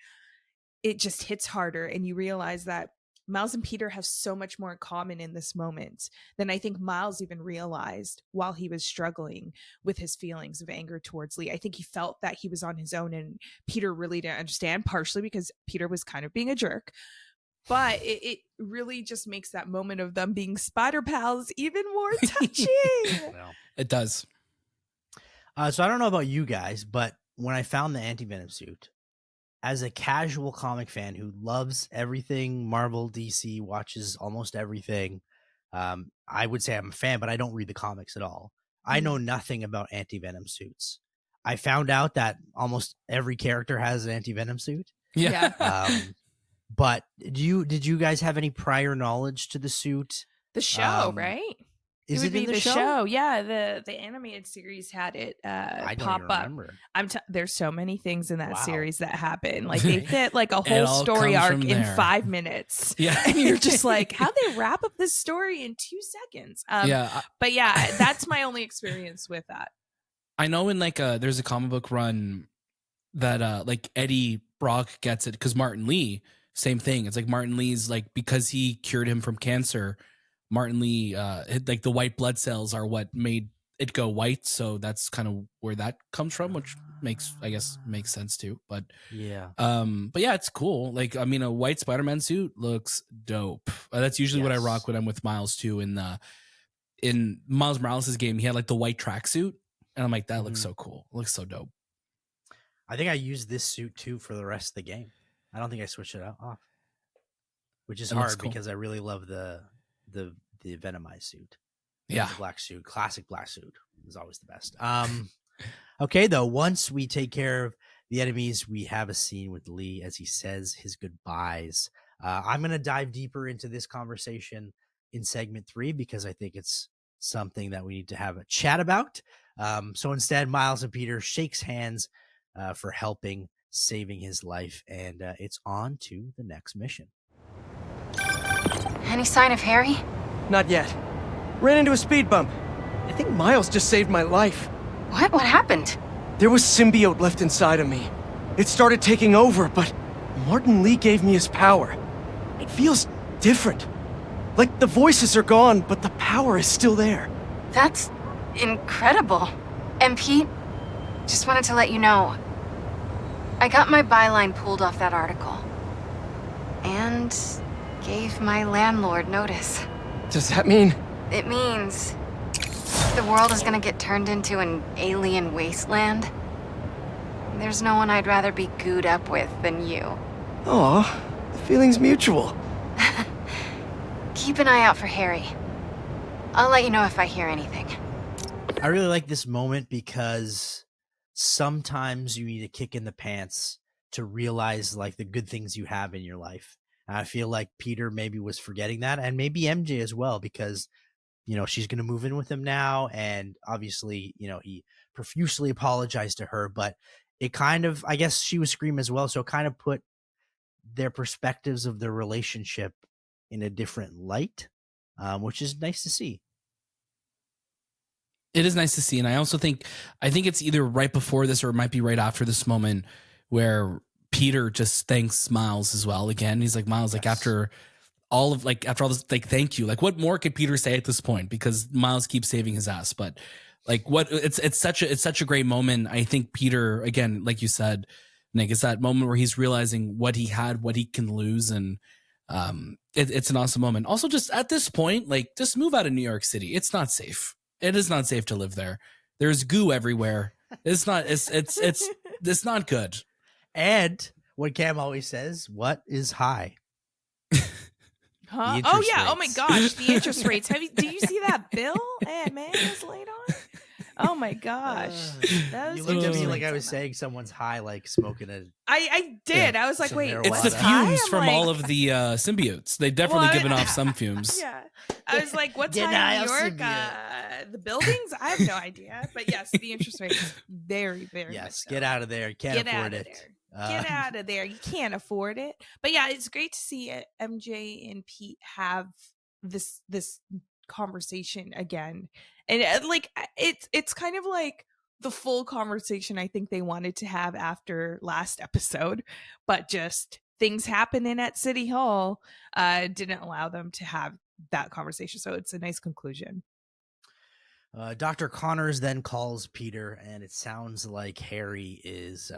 C: it just hits harder. And you realize that Miles and Peter have so much more in common in this moment than I think Miles even realized while he was struggling with his feelings of anger towards Lee. I think he felt that he was on his own, and Peter really didn't understand, partially because Peter was kind of being a jerk. But it really just makes that moment of them being spider pals even more touching.
A: Well,
B: it does.
A: So I don't know about you guys, but when I found the Anti-Venom suit, as a casual comic fan who loves everything Marvel, DC, watches almost everything, I would say I'm a fan, but I don't read the comics at all. I know nothing about Anti-Venom suits. I found out that almost every character has an Anti-Venom suit.
B: Yeah.
A: But did you guys have any prior knowledge to the suit?
C: The show, right?
A: Is it
C: would
A: in
C: be
A: the show?
C: Yeah, the animated series had it
A: I don't
C: pop
A: even
C: up.
A: remember.
C: There's so many things in that
A: Wow.
C: series that happen. Like they fit like a
B: It
C: whole
B: all
C: story
B: comes
C: arc
B: from
C: in
B: there.
C: 5 minutes.
B: Yeah.
C: And you're just like, how they wrap up this story in 2 seconds? But yeah, that's my only experience with that.
B: I know in like there's a comic book run that like Eddie Brock gets it because Martin Lee, same thing. It's like Martin Lee's like, because he cured him from cancer, Martin Lee like the white blood cells are what made it go white. So that's kind of where that comes from, which makes sense too. But
A: yeah,
B: it's cool. Like, I mean, a white Spider-Man suit looks dope. That's usually what I rock when I'm with Miles too. In Miles Morales' game, he had like the white tracksuit, and I'm like, that looks so cool. It looks so dope.
A: I think I used this suit too for the rest of the game. I don't think I switched it off, which is hard because I really love the Venomized suit.
B: Yeah,
A: the black suit, classic black suit is always the best. Okay, though, once we take care of the enemies, we have a scene with Lee as he says his goodbyes. I'm going to dive deeper into this conversation in segment 3 because I think it's something that we need to have a chat about. So instead, Miles and Peter shakes hands for helping, saving his life, and it's on to the next mission.
E: Any sign of Harry?
F: Not yet. Ran into a speed bump. I think Miles just saved my life.
E: What? What happened?
F: There was symbiote left inside of me. It started taking over, but Martin Lee gave me his power. It feels different. Like the voices are gone, but the power is still there.
E: That's incredible. And Pete, just wanted to let you know, I got my byline pulled off that article. And gave my landlord notice.
F: Does that mean?
E: It means the world is gonna get turned into an alien wasteland. There's no one I'd rather be gooed up with than you.
F: Aw, the feeling's mutual.
E: Keep an eye out for Harry. I'll let you know if I hear anything.
A: I really like this moment because sometimes you need a kick in the pants to realize like the good things you have in your life. And I feel like Peter maybe was forgetting that, and maybe MJ as well, because she's going to move in with him now. And obviously, he profusely apologized to her, but it kind of, I guess she was screaming as well. So it kind of put their perspectives of their relationship in a different light, which is nice to see.
B: It is nice to see. And I also think it's either right before this or it might be right after this moment where Peter just thanks Miles as well. Again, he's like, Miles, like after all of like after all this, like thank you. Like what more could Peter say at this point? Because Miles keeps saving his ass. But like what it's such a great moment. I think Peter, again, like you said, Nick, it's that moment where he's realizing what he had, what he can lose, and it's an awesome moment. Also, just at this point, like just move out of New York City. It's not safe. It is not safe to live there. There's goo everywhere. It's not good.
A: And what Cam always says, what is high?
C: Huh? Oh yeah! Rates. Oh my gosh, the interest rates. Do you see that bill? Man is laid on. Oh my gosh,
A: you looked at me like I was saying someone's high, like smoking a.
C: I did. I was like, wait,
B: it's the fumes from like... all of the symbiotes. They've definitely given off some fumes.
C: Yeah, I was like, what's high in New York? The buildings? I have no idea. But yes, the interest rate is very, very.
A: Yes,
C: so.
A: Get out of there. Can't afford it.
C: Get out of there. You can't afford it. But yeah, it's great to see MJ and Pete have this conversation again. And like it's kind of like the full conversation I think they wanted to have after last episode, but just things happening at City Hall didn't allow them to have that conversation. So it's a nice conclusion.
A: Dr. Connors then calls Peter, and it sounds like Harry is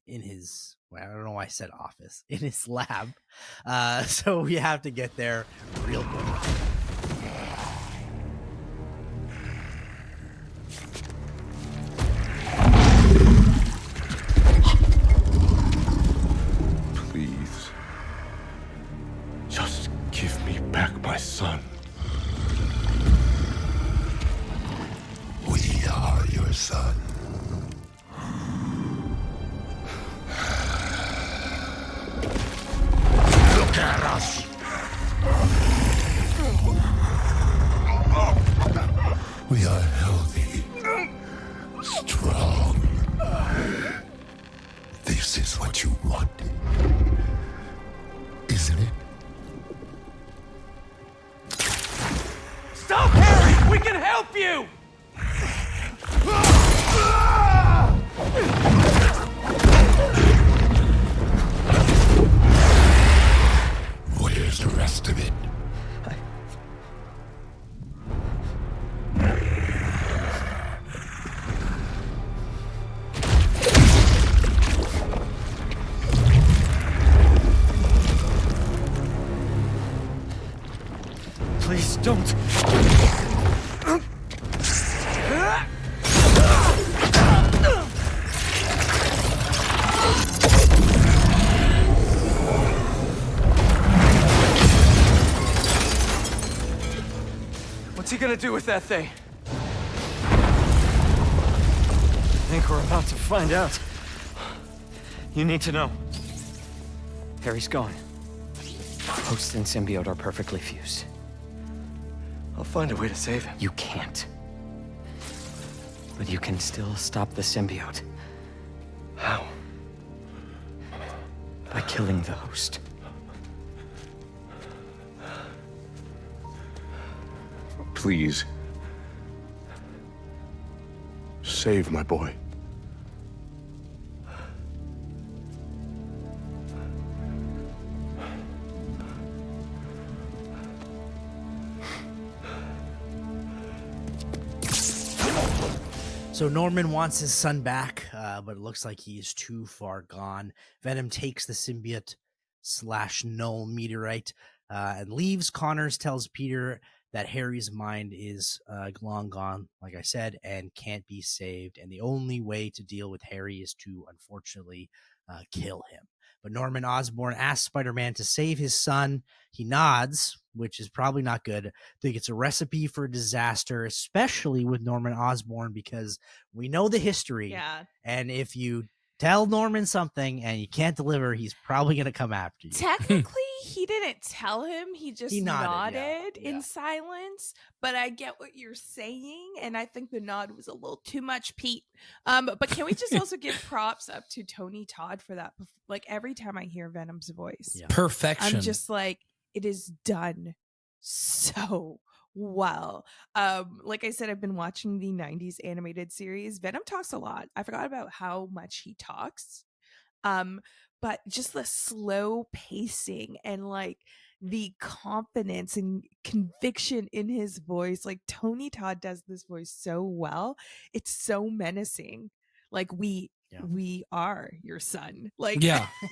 A: in his, well, I don't know why I said office, in his lab. So we have to get there real quick.
I: Please, just give me back my son.
J: We are your son. Look at us. We are healthy, strong. This is what you wanted, isn't it?
G: Stop, Harry! We can help you!
J: Where's the rest of it?
F: Please don't. What's he gonna do with that thing?
K: I think we're about to find out. You need to know. Harry's gone. Host and symbiote are perfectly fused.
F: I'll find a way to save him.
K: You can't. But you can still stop the symbiote.
F: How?
K: By killing the host.
I: Please. Save my boy.
A: So Norman wants his son back, but it looks like he is too far gone. Venom takes the symbiote / null meteorite and leaves. Connors tells Peter that Harry's mind is long gone, like I said, and can't be saved. And the only way to deal with Harry is to, unfortunately, kill him. But Norman Osborn asks Spider-Man to save his son. He nods, which is probably not good. I think it's a recipe for disaster, especially with Norman Osborn, because we know the history.
C: Yeah.
A: And if you tell Norman something and you can't deliver, he's probably going to come after you.
C: Technically, he didn't tell him. He just nodded
A: yeah.
C: in silence. But I get what you're saying, and I think the nod was a little too much, Pete. But can we just also give props up to Tony Todd for that? Like every time I hear Venom's voice,
B: Perfection.
C: I'm just like, it is done so well. Like I said, I've been watching the 90s animated series. Venom talks a lot. I forgot about how much he talks. but just the slow pacing and like the confidence and conviction in his voice. Like Tony Todd does this voice so well. It's so menacing. Like we are your son. Like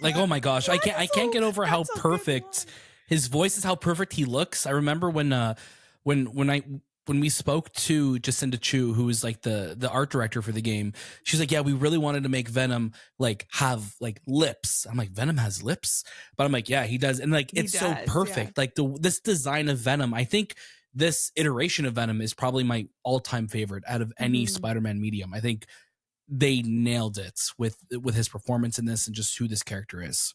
B: like oh my gosh, I can't get over how perfect his voice is, how perfect he looks. I remember when we spoke to Jacinda Chu, who is like the art director for the game, she's like, yeah, we really wanted to make Venom like have like lips. I'm like, Venom has lips? But I'm like, yeah, he does. And like, it's so perfect. Like this design of Venom, I think this iteration of Venom is probably my all-time favorite out of any Spider-Man medium. I think they nailed it with his performance in this and just who this character is.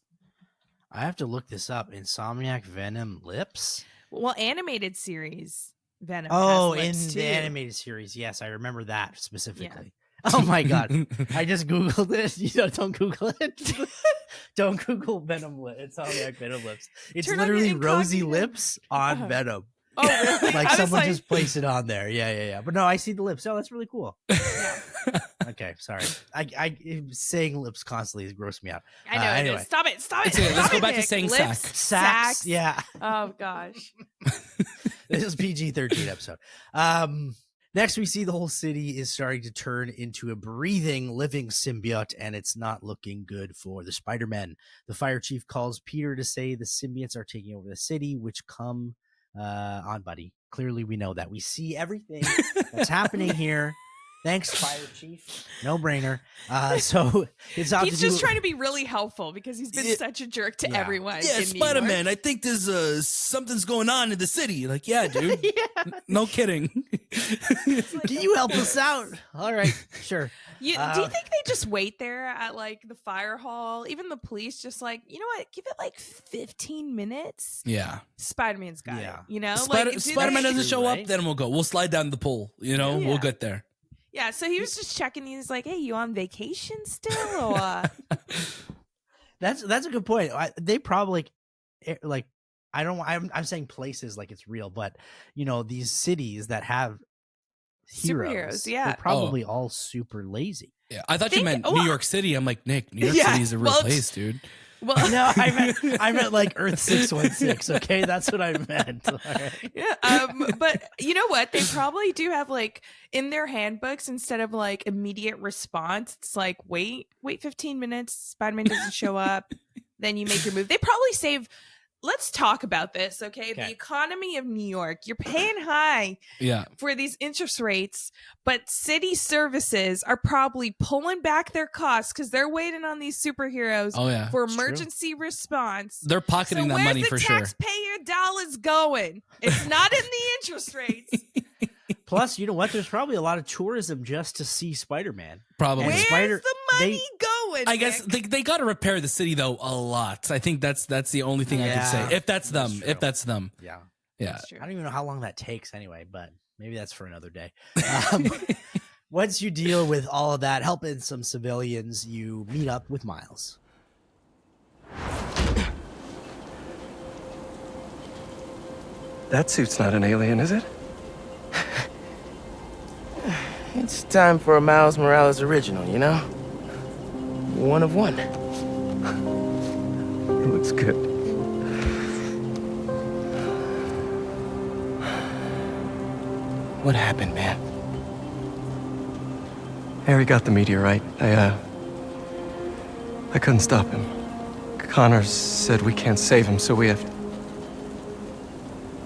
A: I have to look this up. Insomniac Venom lips?
C: Well, animated series Venom.
A: Oh,
C: has
A: in
C: lips
A: the
C: too.
A: Animated series. Yes, I remember that specifically. Yeah. Oh my God. I just Googled it. Don't Google it. Don't Google Venom lips. Insomniac Venom lips. It's literally rosy lips on Venom.
C: Oh, really?
A: Like someone just placed it on there. Yeah. But no, I see the lips. Oh, that's really cool. Yeah. Okay, sorry. I saying lips constantly has grossed me out.
C: I know.
A: Anyway.
C: Stop it.
B: Let's go back to saying
C: lips,
A: sacks. Yeah.
C: Oh gosh.
A: This is PG-13 episode. Next, we see the whole city is starting to turn into a breathing, living symbiote, and it's not looking good for the Spider-Men. The fire chief calls Peter to say the symbiotes are taking over the city, which come on, buddy. Clearly, we know that. We see everything that's happening here. Thanks, fire chief. No brainer. So it's
C: he's just trying to be really helpful because he's been such a jerk to everyone.
B: Yeah, Spider-Man, I think there's something's going on in the city. Like, yeah, dude. No kidding.
A: Can you help us out? All right, sure.
C: Do you think they just wait there at like the fire hall? Even the police just like, you know what? Give it like 15 minutes.
B: Yeah.
C: Spider-Man's got it. You know?
B: Spider-Man doesn't show up, then we'll go. We'll slide down the pole. You know, we'll get there.
C: Yeah, so he was just checking. He was like, "Hey, you on vacation still?" Or,
A: That's a good point. They probably like I'm saying places like it's real, but you know these cities that have heroes, they're probably all super lazy.
B: Yeah, I thought you meant New York City. I'm like, Nick, New York City is a real place, dude.
A: Well, no, I meant like Earth 616. Okay, that's what I meant. Right.
C: Yeah, but you know what? They probably do have like in their handbooks instead of like immediate response. It's like wait 15 minutes. Spider-Man doesn't show up, then you make your move. They probably save. Let's talk about this, okay? The economy of New York. You're paying high for these interest rates, but city services are probably pulling back their costs because they're waiting on these superheroes for emergency response.
B: They're pocketing that money for sure.
C: Where's the taxpayer dollars going? It's not in the interest rates.
A: Plus, you know what? There's probably a lot of tourism just to see Spider-Man.
B: Probably.
C: Where's the money going?
B: I guess they got to repair the city though a lot. I think that's the only thing I could say. If that's them,
A: Yeah.
B: I
A: don't even know how long that takes anyway, but maybe that's for another day. Once you deal with all of that, helping some civilians, you meet up with Miles.
F: That suit's not an alien, is it?
G: It's time for a Miles Morales original, you know? One of one.
F: It looks good.
G: What happened, man?
F: Harry got the meteorite. I couldn't stop him. Connor said we can't save him, so we have to...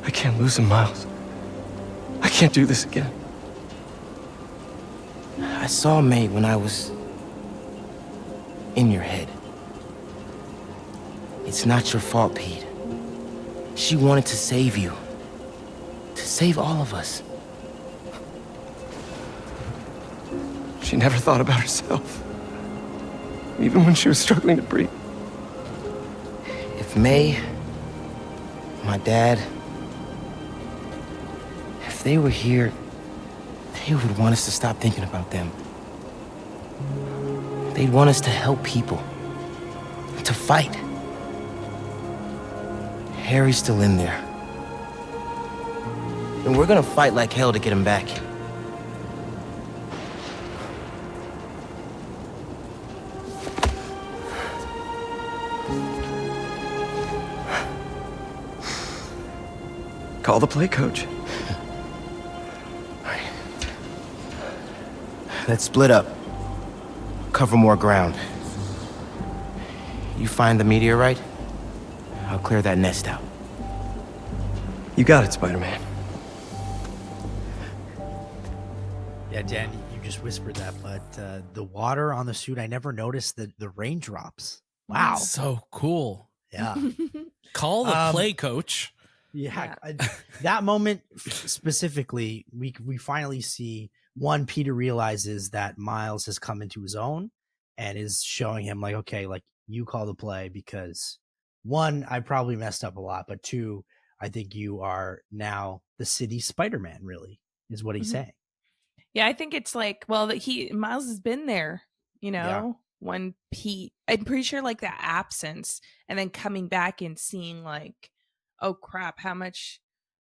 F: I can't lose him, Miles. I can't do this again.
G: I saw May when I was in your head. It's not your fault, Pete. She wanted to save you. To save all of us.
F: She never thought about herself. Even when she was struggling to breathe.
G: If May, my dad, if they were here, they would want us to stop thinking about them. They'd want us to help people. To fight. Harry's still in there. And we're gonna fight like hell to get him back.
F: Call the play, coach.
G: Let's split up. Cover more ground. You find the meteorite, I'll clear that nest out.
F: You got it, Spider-Man.
A: Yeah, Dan, you just whispered that, but the water on the suit, I never noticed the raindrops. Wow.
B: So cool.
A: Yeah.
B: Call the play, coach.
A: Yeah. That moment specifically, we finally see one, Peter realizes that Miles has come into his own and is showing him like, okay, like you call the play because one, I probably messed up a lot, but two, I think you are now the city Spider-Man, really, is what he's saying.
C: Yeah, I think it's like, well, Miles has been there, when Pete, I'm pretty sure like that absence and then coming back and seeing like, oh crap, how much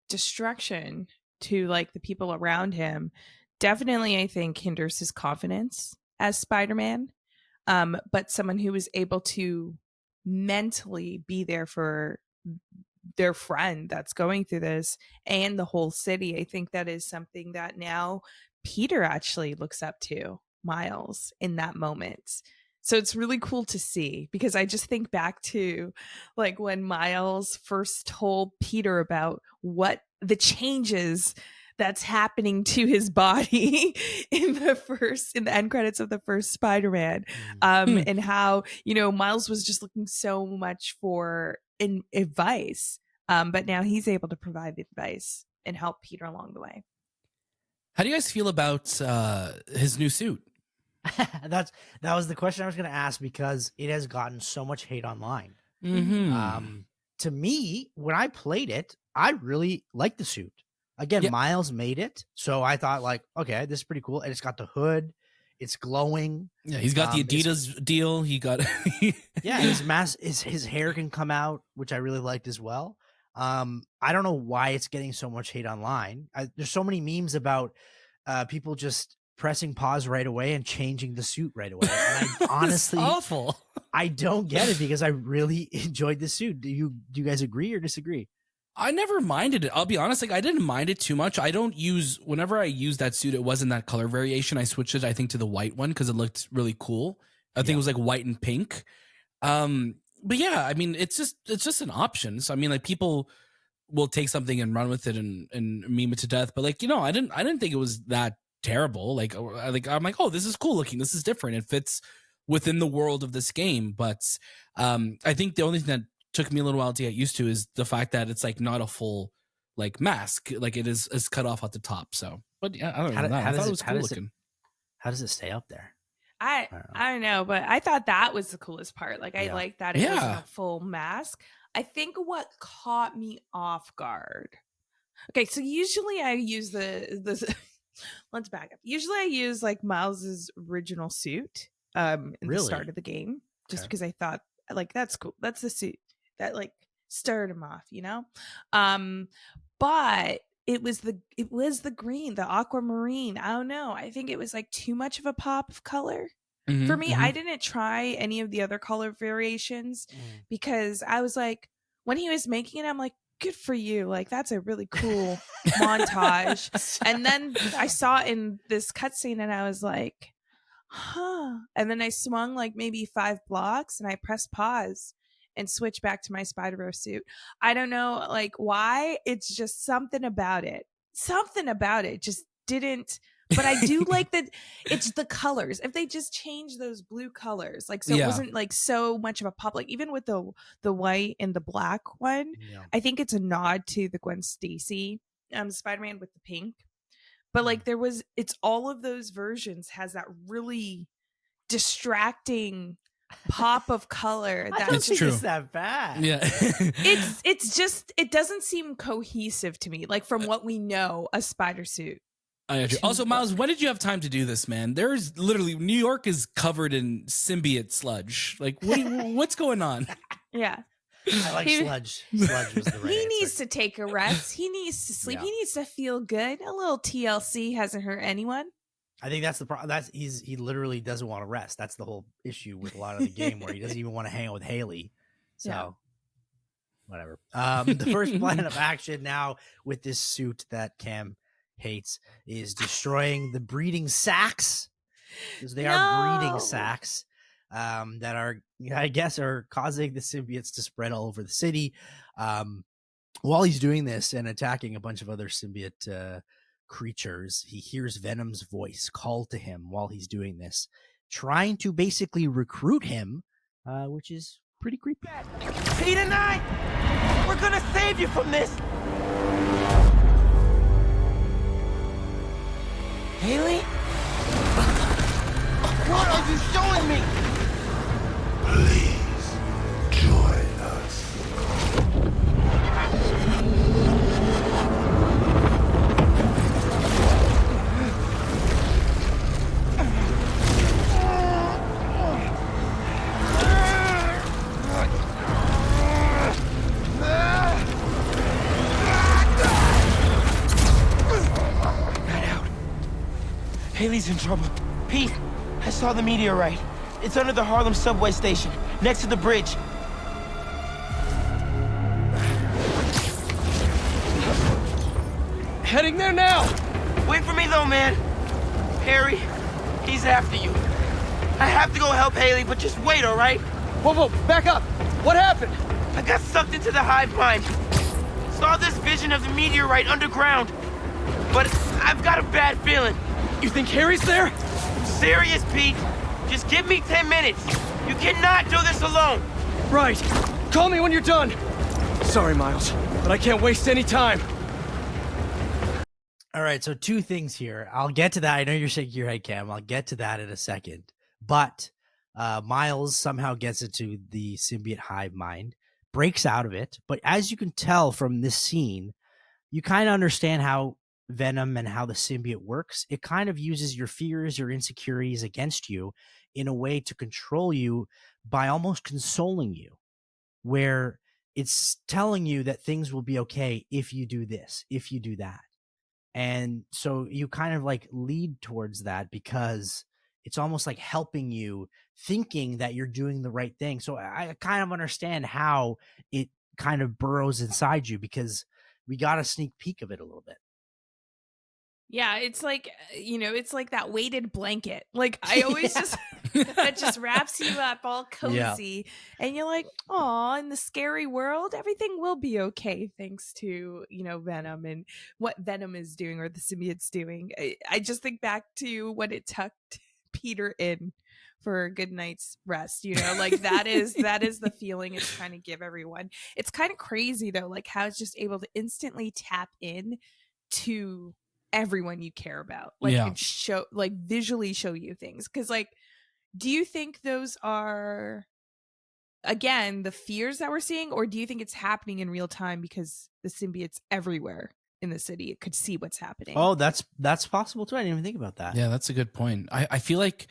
C: destruction to like the people around him definitely, I think, hinders his confidence as Spider-Man. But someone who was able to mentally be there for their friend that's going through this and the whole city, I think that is something that now Peter actually looks up to Miles in that moment. So it's really cool to see because I just think back to like when Miles first told Peter about what the changes that's happening to his body in the end credits of the first Spider-Man, and how, Miles was just looking so much for advice, but now he's able to provide the advice and help Peter along the way.
B: How do you guys feel about his new suit?
A: That was the question I was going to ask because it has gotten so much hate online. To me, when I played it, I really liked the suit. Again, Miles made it, so I thought like, okay, this is pretty cool. And it's got the hood, it's glowing.
B: Yeah, he's got the Adidas deal. He got
A: his hair can come out, which I really liked as well. I don't know why it's getting so much hate online. There's so many memes about people just pressing pause right away and changing the suit right away. And I honestly,
B: awful.
A: I don't get it because I really enjoyed the suit. Do you guys agree or disagree?
B: I never minded it. I'll be honest, like I didn't mind it too much. Whenever I use that suit, it wasn't that color variation. I switched it, I think, to the white one because it looked really cool. I think it was like white and pink. But yeah, I mean, it's just an option. So I mean, like people will take something and run with it and meme it to death. But like, I didn't think it was that terrible. Like I'm like, oh, this is cool looking. This is different. It fits within the world of this game. But I think the only thing that took me a little while to get used to is the fact that it's like not a full like mask. Like it is cut off at the top. So, but yeah, I don't know. I thought it was cool looking.
A: How does it stay up there?
C: I don't know, but I thought that was the coolest part. Like I like that it wasn't a full mask. I think what caught me off guard. Okay, so usually I use this. Let's back up. Usually I use like Miles's original suit in the start of the game, just because I thought like that's cool. That's the suit that like stirred him off, But it was the green, the aquamarine. I don't know. I think it was like too much of a pop of color. For me. I didn't try any of the other color variations because I was like, when he was making it, I'm like, good for you. Like, that's a really cool montage. And then I saw it in this cutscene and I was like, huh. And then I swung like maybe 5 blocks and I pressed pause and switched back to my Spider-Verse suit. I don't know like why. It's just something about it. Just didn't. But I do like that it's the colors. If they just change those blue colors, like so it wasn't like so much of a pop. Like even with the white and the black one, I think it's a nod to the Gwen Stacy Spider-Man with the pink. But like it's all of those versions has that really distracting pop of color.
A: I don't think it's that bad.
B: Yeah.
C: it's just it doesn't seem cohesive to me. Like from what we know, a spider suit.
B: I got you. Also, Miles, when did you have time to do this, man? There's literally New York is covered in symbiote sludge. Like, what's going on?
C: Yeah,
A: I like sludge. Sludge was the right
C: He
A: answer.
C: needs to take a rest. He needs to sleep. He needs to feel good. A little TLC hasn't hurt anyone.
A: I think that's the problem. He literally doesn't want to rest. That's the whole issue with a lot of the game, where he doesn't even want to hang out with Haley. So, whatever. The first plan of action now with this suit that Cam hates is destroying the breeding sacks, because they are breeding sacks that are, I guess, are causing the symbiotes to spread all over the city. While he's doing this and attacking a bunch of other symbiote creatures, he hears Venom's voice call to him while he's doing this, trying to basically recruit him, which is pretty creepy.
G: Pete and I, we're gonna save you from this. Haley? What are you showing me?
J: Please, join us.
G: Haley's in trouble. Pete, I saw the meteorite. It's under the Harlem subway station, next to the bridge.
F: Heading there now!
G: Wait for me though, man. Harry, he's after you. I have to go help Haley, but just wait, all right?
F: Whoa, back up! What happened?
G: I got sucked into the hive mind. Saw this vision of the meteorite underground. But I've got a bad feeling.
F: You think Harry's there?
G: Serious, Pete. Just give me 10 minutes. You cannot do this alone.
F: Right. Call me when you're done. Sorry, Miles, but I can't waste any time.
A: All right, so two things here. I'll get to that. I know you're shaking your head, Cam. I'll get to that in a second. But Miles somehow gets into the symbiote hive mind, breaks out of it. But as you can tell from this scene, you kind of understand how Venom and how the symbiote works. It kind of uses your fears, your insecurities against you in a way to control you by almost consoling you, where it's telling you that things will be okay if you do this, if you do that. And so you kind of like lead towards that because it's almost like helping you, thinking that you're doing the right thing. So I kind of understand how it kind of burrows inside you, because we got a sneak peek of it a little bit.
C: Yeah, it's like, it's like that weighted blanket. Like I always just that just wraps you up all cozy, and you're like, "Aw, in the scary world, everything will be okay thanks to, Venom and what Venom is doing or the symbiote's doing." I just think back to when it tucked Peter in for a good night's rest, like that is the feeling it's trying to give everyone. It's kind of crazy though, like how it's just able to instantly tap in to everyone you care about, and show, like visually show you things. Because like, do you think those are, again, the fears that we're seeing, or do you think it's happening in real time because the symbiote's everywhere in the city? It could see what's happening.
A: Oh, that's possible too. I didn't even think about that.
B: Yeah, that's a good point. I feel like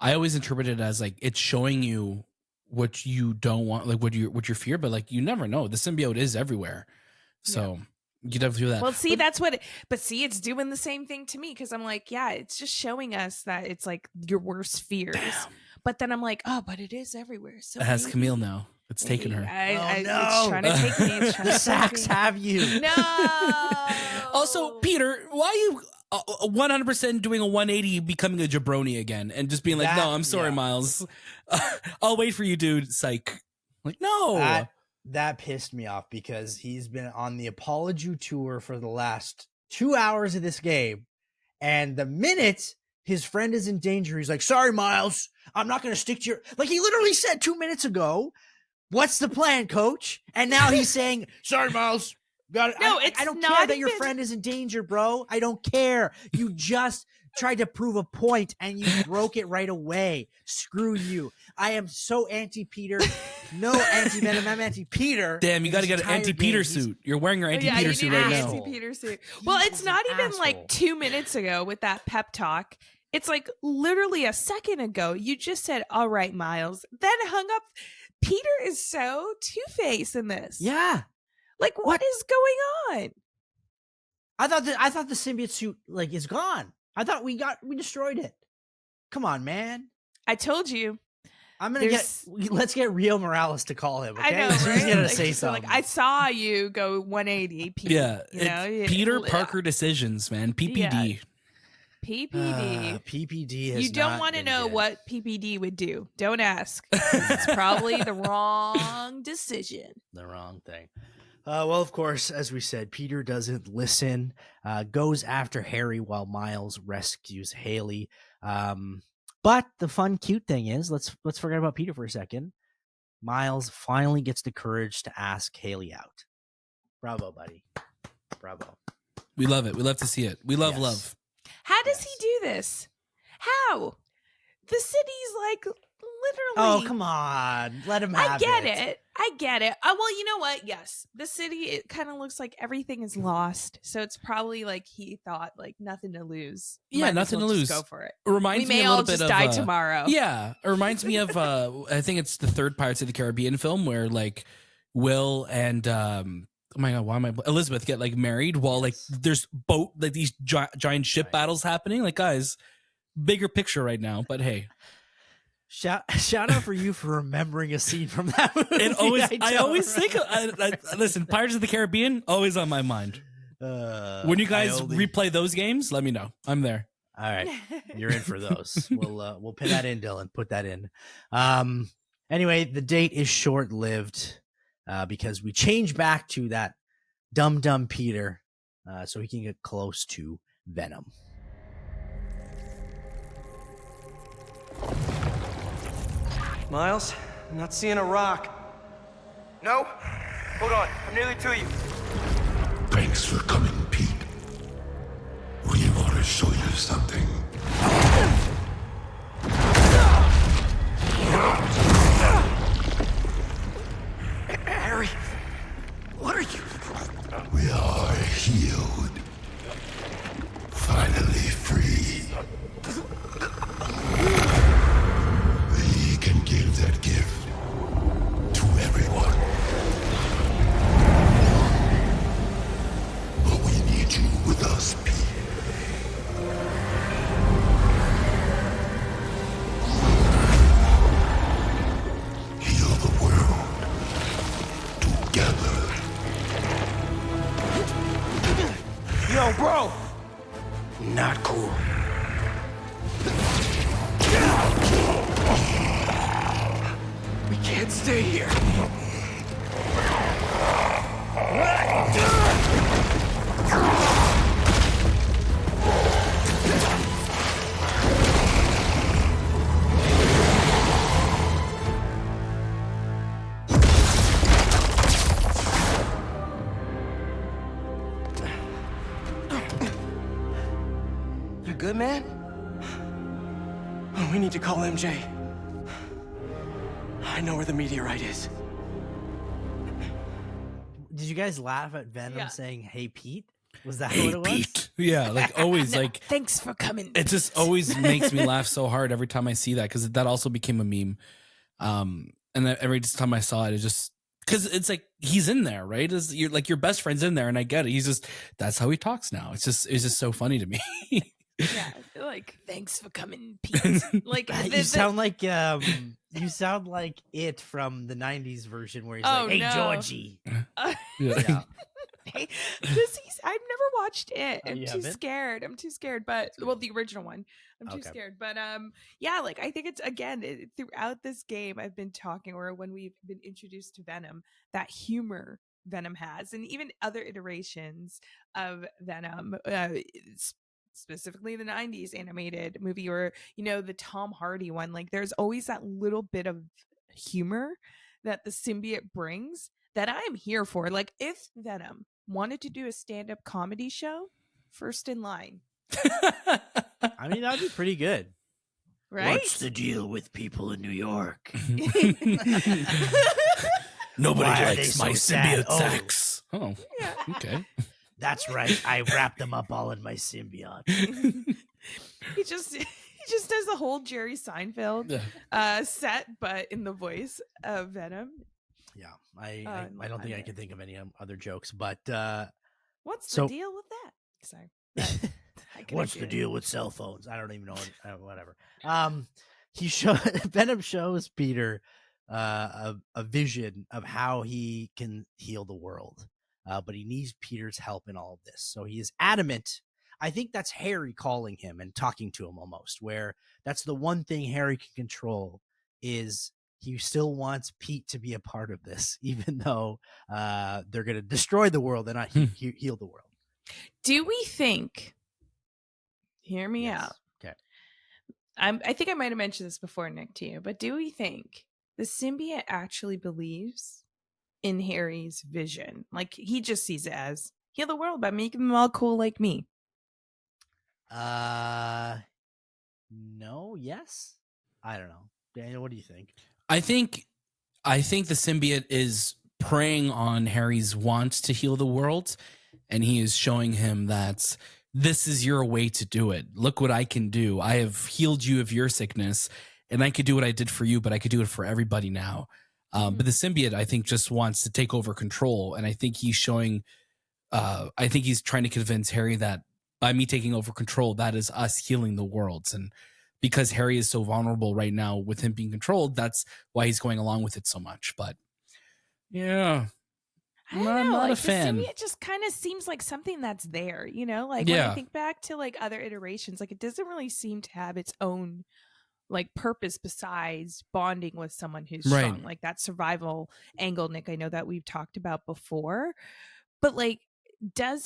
B: I always interpret it as like it's showing you what you don't want, like what your fear, but like you never know. The symbiote is everywhere, so. Yeah. You definitely do that.
C: Well, see, that's what. But see, it's doing the same thing to me, because I'm like, yeah, it's just showing us that it's like your worst fears. Damn. But then I'm like, oh, but it is everywhere. So
B: it has Camille now. It's taken her.
A: No.
C: It's trying to take me. It's trying
A: the sacks have you.
C: No.
B: Also, Peter, why are you 100% doing a 180, becoming a jabroni again, and just being like, no, I'm sorry, Miles. I'll wait for you, dude. Psych. Like, no.
A: That pissed me off, because he's been on the apology tour for the last 2 hours of this game. And the minute his friend is in danger, he's like, sorry, Miles, I'm not going to stick to your... Like, he literally said 2 minutes ago, what's the plan, coach? And now he's saying, sorry, Miles. Got it.
C: No,
A: I don't care that your friend is in danger, bro. I don't care. You just tried to prove a point and you broke it right away. Screw you. I am so anti-Peter. No anti-Venom. I'm anti-Peter.
B: Damn, you got to get an anti-Peter suit. You're wearing your anti-Peter suit right now.
C: Anti-Peter suit. Well, it's not even like 2 minutes ago with that pep talk. It's like literally a second ago. You just said, all right, Miles. Then hung up. Peter is so two-faced in this.
A: Yeah.
C: Like, what is going on?
A: I thought the symbiote suit like is gone. I thought we destroyed it. Come on, man.
C: I told you.
A: let's get Rio Morales to call him. Okay,
C: I know, right?
A: He's gonna
C: Like,
A: say
C: just
A: something.
C: like, I saw you go 180. Pete,
B: Yeah,
C: you know,
B: Peter Parker decisions, man. PPD.
C: PPD.
A: PPD has
C: You don't
A: not
C: want to
A: been
C: know
A: good.
C: what PPD would do. Don't ask. It's probably the wrong decision.
A: The wrong thing. Well, of course, as we said, Peter doesn't listen, goes after Harry while Miles rescues Haley. But the fun, cute thing is, let's forget about Peter for a second. Miles finally gets the courage to ask Haley out. Bravo, buddy. Bravo.
B: We love it. We love to see it. We love
A: Yes.
B: love.
C: How does he do this? How? The city's like literally.
A: Oh, come on. Let him have it.
C: I get it. Well, you know what? Yes. The city, it kind of looks like everything is lost. So it's probably like he thought like nothing to lose.
B: Yeah,
C: Might as
B: nothing
C: well
B: to
C: just
B: lose.
C: Go for it.
B: It reminds
C: we
B: me
C: may
B: a
C: all
B: little bit
C: just
B: of
C: die tomorrow.
B: Yeah, it reminds me of I think it's the third Pirates of the Caribbean film where like Will and oh my god, why am I Elizabeth get like married while like there's these giant ship battles happening. Like, guys, bigger picture right now. But hey,
A: shout out for you for remembering a scene from that movie.
B: It always I always think listen, Pirates of the Caribbean always on my mind. When you guys replay those games, let me know. I'm there.
A: All right, you're in for those. We'll put that in, Dylan. Put that in. Anyway, the date is short-lived because we change back to that dumb Peter, so he can get close to Venom.
F: Miles, I'm not seeing a rock.
G: No? Hold on, I'm nearly to you.
J: Thanks for coming, Pete. We want to show you something.
F: Harry, what are you?
J: We are healed. Finally free. We can give that gift to everyone. But we need you with us, Pete. Heal the world together.
G: Yo, bro!
J: Not cool.
F: We can't stay here. You good, man? We need to call MJ. I know where the meteorite is.
A: Did you guys laugh at Venom saying, "Hey, Pete"? Was that
B: Hey,
A: what it was?
B: Pete. Yeah, like always, like
C: Thanks for coming.
B: it just always makes me laugh so hard every time I see that because that also became a meme. And then every time I saw it, it just because it's like he's in there, right? You're like your best friend's in there, and I get it. He's just that's how he talks now. It's just so funny to me.
C: Yeah, like thanks for coming, Pete. Like
A: You sound like it from the '90s version where he's like, "Hey,
C: no.
A: Georgie."
B: Yeah.
C: Hey, I've never watched it. I'm too scared. But the original one. I'm too scared. But yeah, like I think it's again throughout this game I've been talking, or when we've been introduced to Venom, that humor Venom has, and even other iterations of Venom. Specifically the 90s animated movie, or the Tom Hardy one. Like there's always that little bit of humor that the symbiote brings that I'm here for. Like if Venom wanted to do a stand-up comedy show, first in line.
A: I mean, that'd be pretty good.
C: Right?
A: What's the deal with people in New York?
B: Nobody
A: Why are
B: likes
A: they
B: my
A: so
B: symbiote
A: sad?
B: sex. Oh, okay.
A: That's right. I wrapped them up all in my symbiote.
C: He just does the whole Jerry Seinfeld set, but in the voice of Venom.
A: Yeah, I don't think I can think of any other jokes, but
C: what's the deal with that? Sorry.
A: What's the deal with cell phones? I don't even know. Whatever. Venom shows Peter a vision of how he can heal the world, but he needs Peter's help in all of this. So he is adamant. I think that's Harry calling him and talking to him almost, where that's the one thing Harry can control is he still wants Pete to be a part of this, even though they're going to destroy the world and not heal the world.
C: Do we think, hear me
A: Yes.
C: out.
A: Okay.
C: I think I might have mentioned this before, Nick, to you, but do we think the symbiote actually believes in Harry's vision? Like, he just sees it as heal the world by making them all cool like me.
A: No, yes. I don't know. Daniel, what do you think?
B: I think the symbiote is preying on Harry's want to heal the world, and he is showing him that this is your way to do it. Look what I can do. I have healed you of your sickness, and I could do what I did for you, but I could do it for everybody now. But the symbiote, I think, just wants to take over control, and I think he's showing. I think he's trying to convince Harry that by me taking over control, that is us healing the world, and because Harry is so vulnerable right now with him being controlled, that's why he's going along with it so much. But yeah,
C: I don't know.
B: not
C: Like,
B: a fan.
C: The symbiote just kind of seems like something that's there, you know? Like, when I think back to, like, other iterations, like, it doesn't really seem to have its own, like, purpose besides bonding with someone who's strong. Like, that survival angle, Nick, I know that we've talked about before. But, like,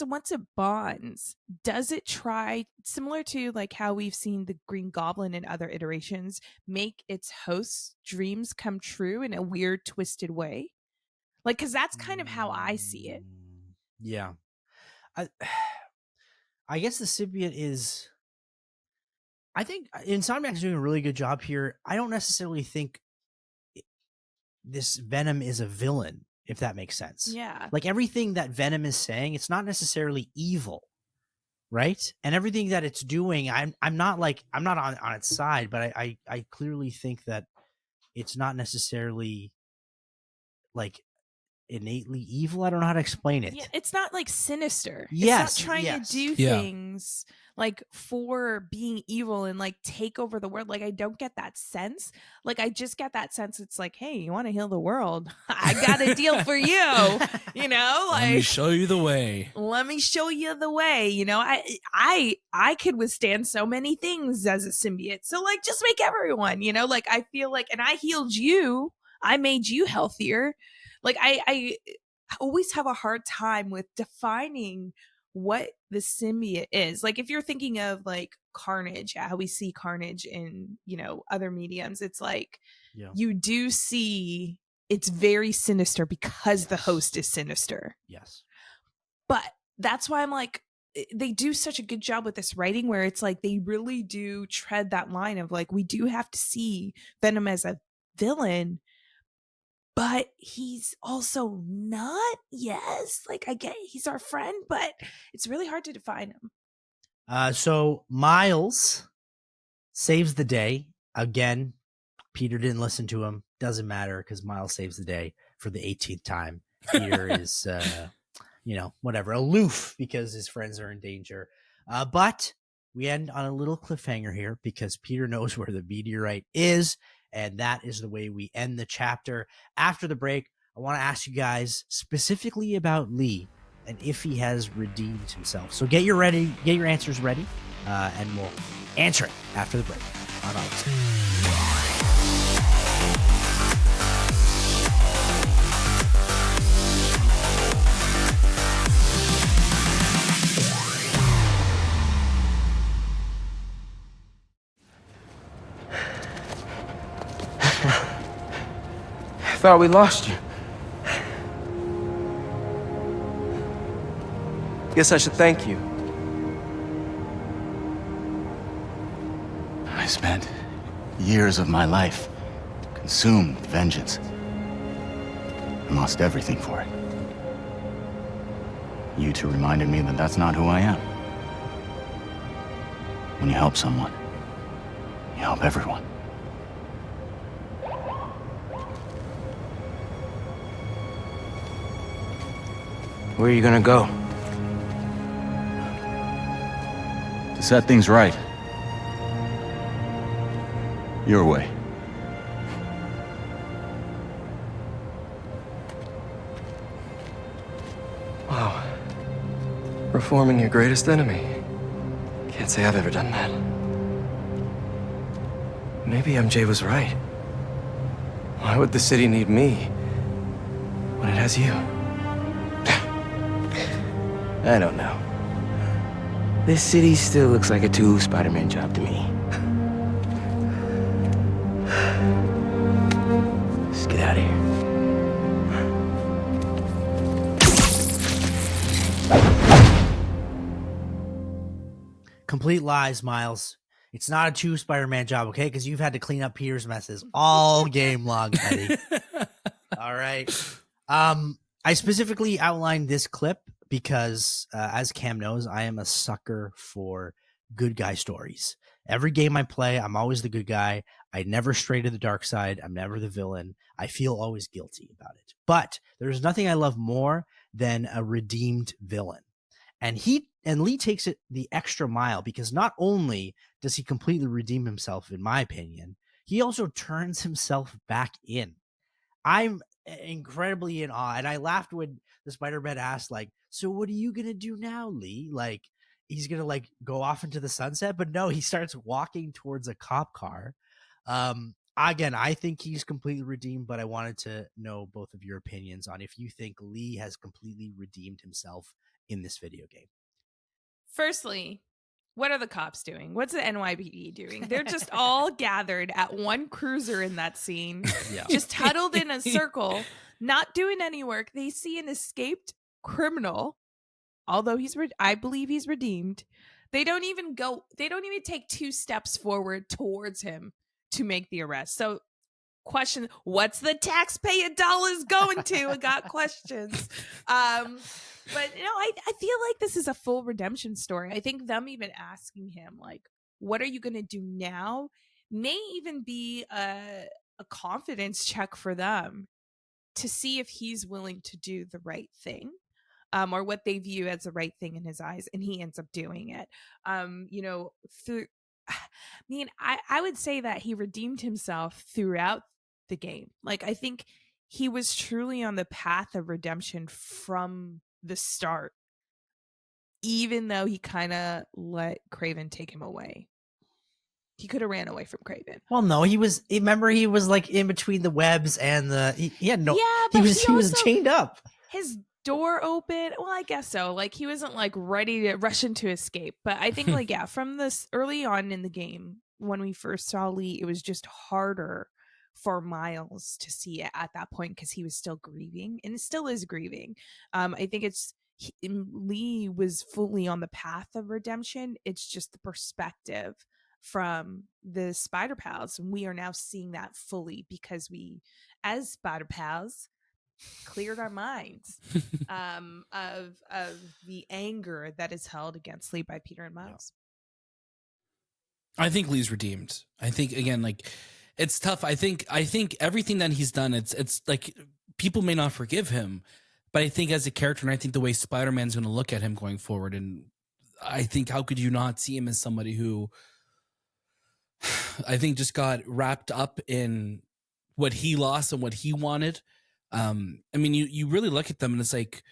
C: once it bonds, does it try, similar to like how we've seen the Green Goblin in other iterations, make its host's dreams come true in a weird, twisted way? Like, because that's kind of how I see it.
A: Yeah. I guess the symbiote is, I think Insomniac's doing a really good job here. I don't necessarily think this Venom is a villain, if that makes sense.
C: Yeah.
A: Like, everything that Venom is saying, it's not necessarily evil, right? And everything that it's doing, I'm not on its side, but I clearly think that it's not necessarily like innately evil. I don't know how to explain it.
C: Yeah, it's not like sinister.
A: Yes,
C: it's not trying to do things like for being evil and like take over the world. Like, I don't get that sense. Like, I just get that sense. It's like, hey, you want to heal the world? I got a deal for you. You know, like,
B: let me show you the way.
C: Let me show you the way. You know, I could withstand so many things as a symbiote. So, like, just make everyone. You know, like, I feel like, and I healed you. I made you healthier. Like, I always have a hard time with defining what the symbiote is. Like, if you're thinking of like Carnage, how we see Carnage in, you know, other mediums, it's like you do see it's very sinister because the host is sinister.
A: Yes.
C: But that's why I'm like, they do such a good job with this writing where it's like they really do tread that line of like, we do have to see Venom as a villain, but he's also not. Yes, like, I get he's our friend, but it's really hard to define him.
A: So Miles saves the day again. Peter didn't listen to him. Doesn't matter because Miles saves the day for the 18th time. Peter is, whatever, aloof because his friends are in danger. But we end on a little cliffhanger here because Peter knows where the meteorite is. And that is the way we end the chapter. After the break, I want to ask you guys specifically about Lee and if he has redeemed himself. So get your answers ready, and we'll answer it after the break on AutoSave.
F: I thought we lost you. Guess I should thank you.
H: I spent years of my life consumed with vengeance and lost everything for it. You two reminded me that that's not who I am. When you help someone, you help everyone.
F: Where are you gonna go?
H: To set things right. Your way.
F: Wow. Reforming your greatest enemy. Can't say I've ever done that. Maybe MJ was right. Why would the city need me when it has you?
D: I don't know. This city still looks like a 2 Spider-Man job to me. Let's get out of here.
A: Complete lies, Miles. It's not a 2 Spider-Man job, okay? Because you've had to clean up Peter's messes all game long, Eddie. All right. I specifically outlined this clip because, as Cam knows, I am a sucker for good guy stories. Every game I play, I'm always the good guy. I never stray to the dark side. I'm never the villain. I feel always guilty about it. But there's nothing I love more than a redeemed villain. And Lee takes it the extra mile because not only does he completely redeem himself, in my opinion, he also turns himself back in. I'm incredibly in awe. And I laughed when the Spider-Man asked, like, so what are you going to do now, Lee? Like, he's going to, like, go off into the sunset? But no, he starts walking towards a cop car. Again, I think he's completely redeemed, but I wanted to know both of your opinions on if you think Lee has completely redeemed himself in this video game.
C: Firstly, what are the cops doing? What's the NYPD doing? They're just all gathered at one cruiser in that scene, just huddled in a circle, not doing any work. They see an escaped criminal, although I believe he's redeemed. They don't even take 2 steps forward towards him to make the arrest. So question, what's the taxpayer dollars going to? I got questions. But I feel like this is a full redemption story. I think them even asking him, like, what are you going to do now, may even be a confidence check for them to see if he's willing to do the right thing, or what they view as the right thing in his eyes, and he ends up doing it. I would say that he redeemed himself throughout the game. Like, I think he was truly on the path of redemption from the start, even though he kind of let Kraven take him away. He could have ran away from Kraven.
A: Well, no, he was like in between the webs and he had no, he was chained up.
C: His door open. Well, I guess so. Like, he wasn't like ready to rush into escape. But I think like, yeah, from this early on in the game, when we first saw Lee, it was just harder for Miles to see it at that point because he was still grieving, and it still is grieving. I think Lee was fully on the path of redemption. It's just the perspective from the Spider Pals, and we are now seeing that fully because we, as Spider Pals, cleared our minds of the anger that is held against Lee by Peter and Miles.
B: I think Lee's redeemed. I think, again, like, it's tough. I think everything that he's done, it's like, people may not forgive him, but I think as a character, and I think the way Spider-Man's going to look at him going forward, and I think how could you not see him as somebody who I think just got wrapped up in what he lost and what he wanted. I mean, you really look at them and it's like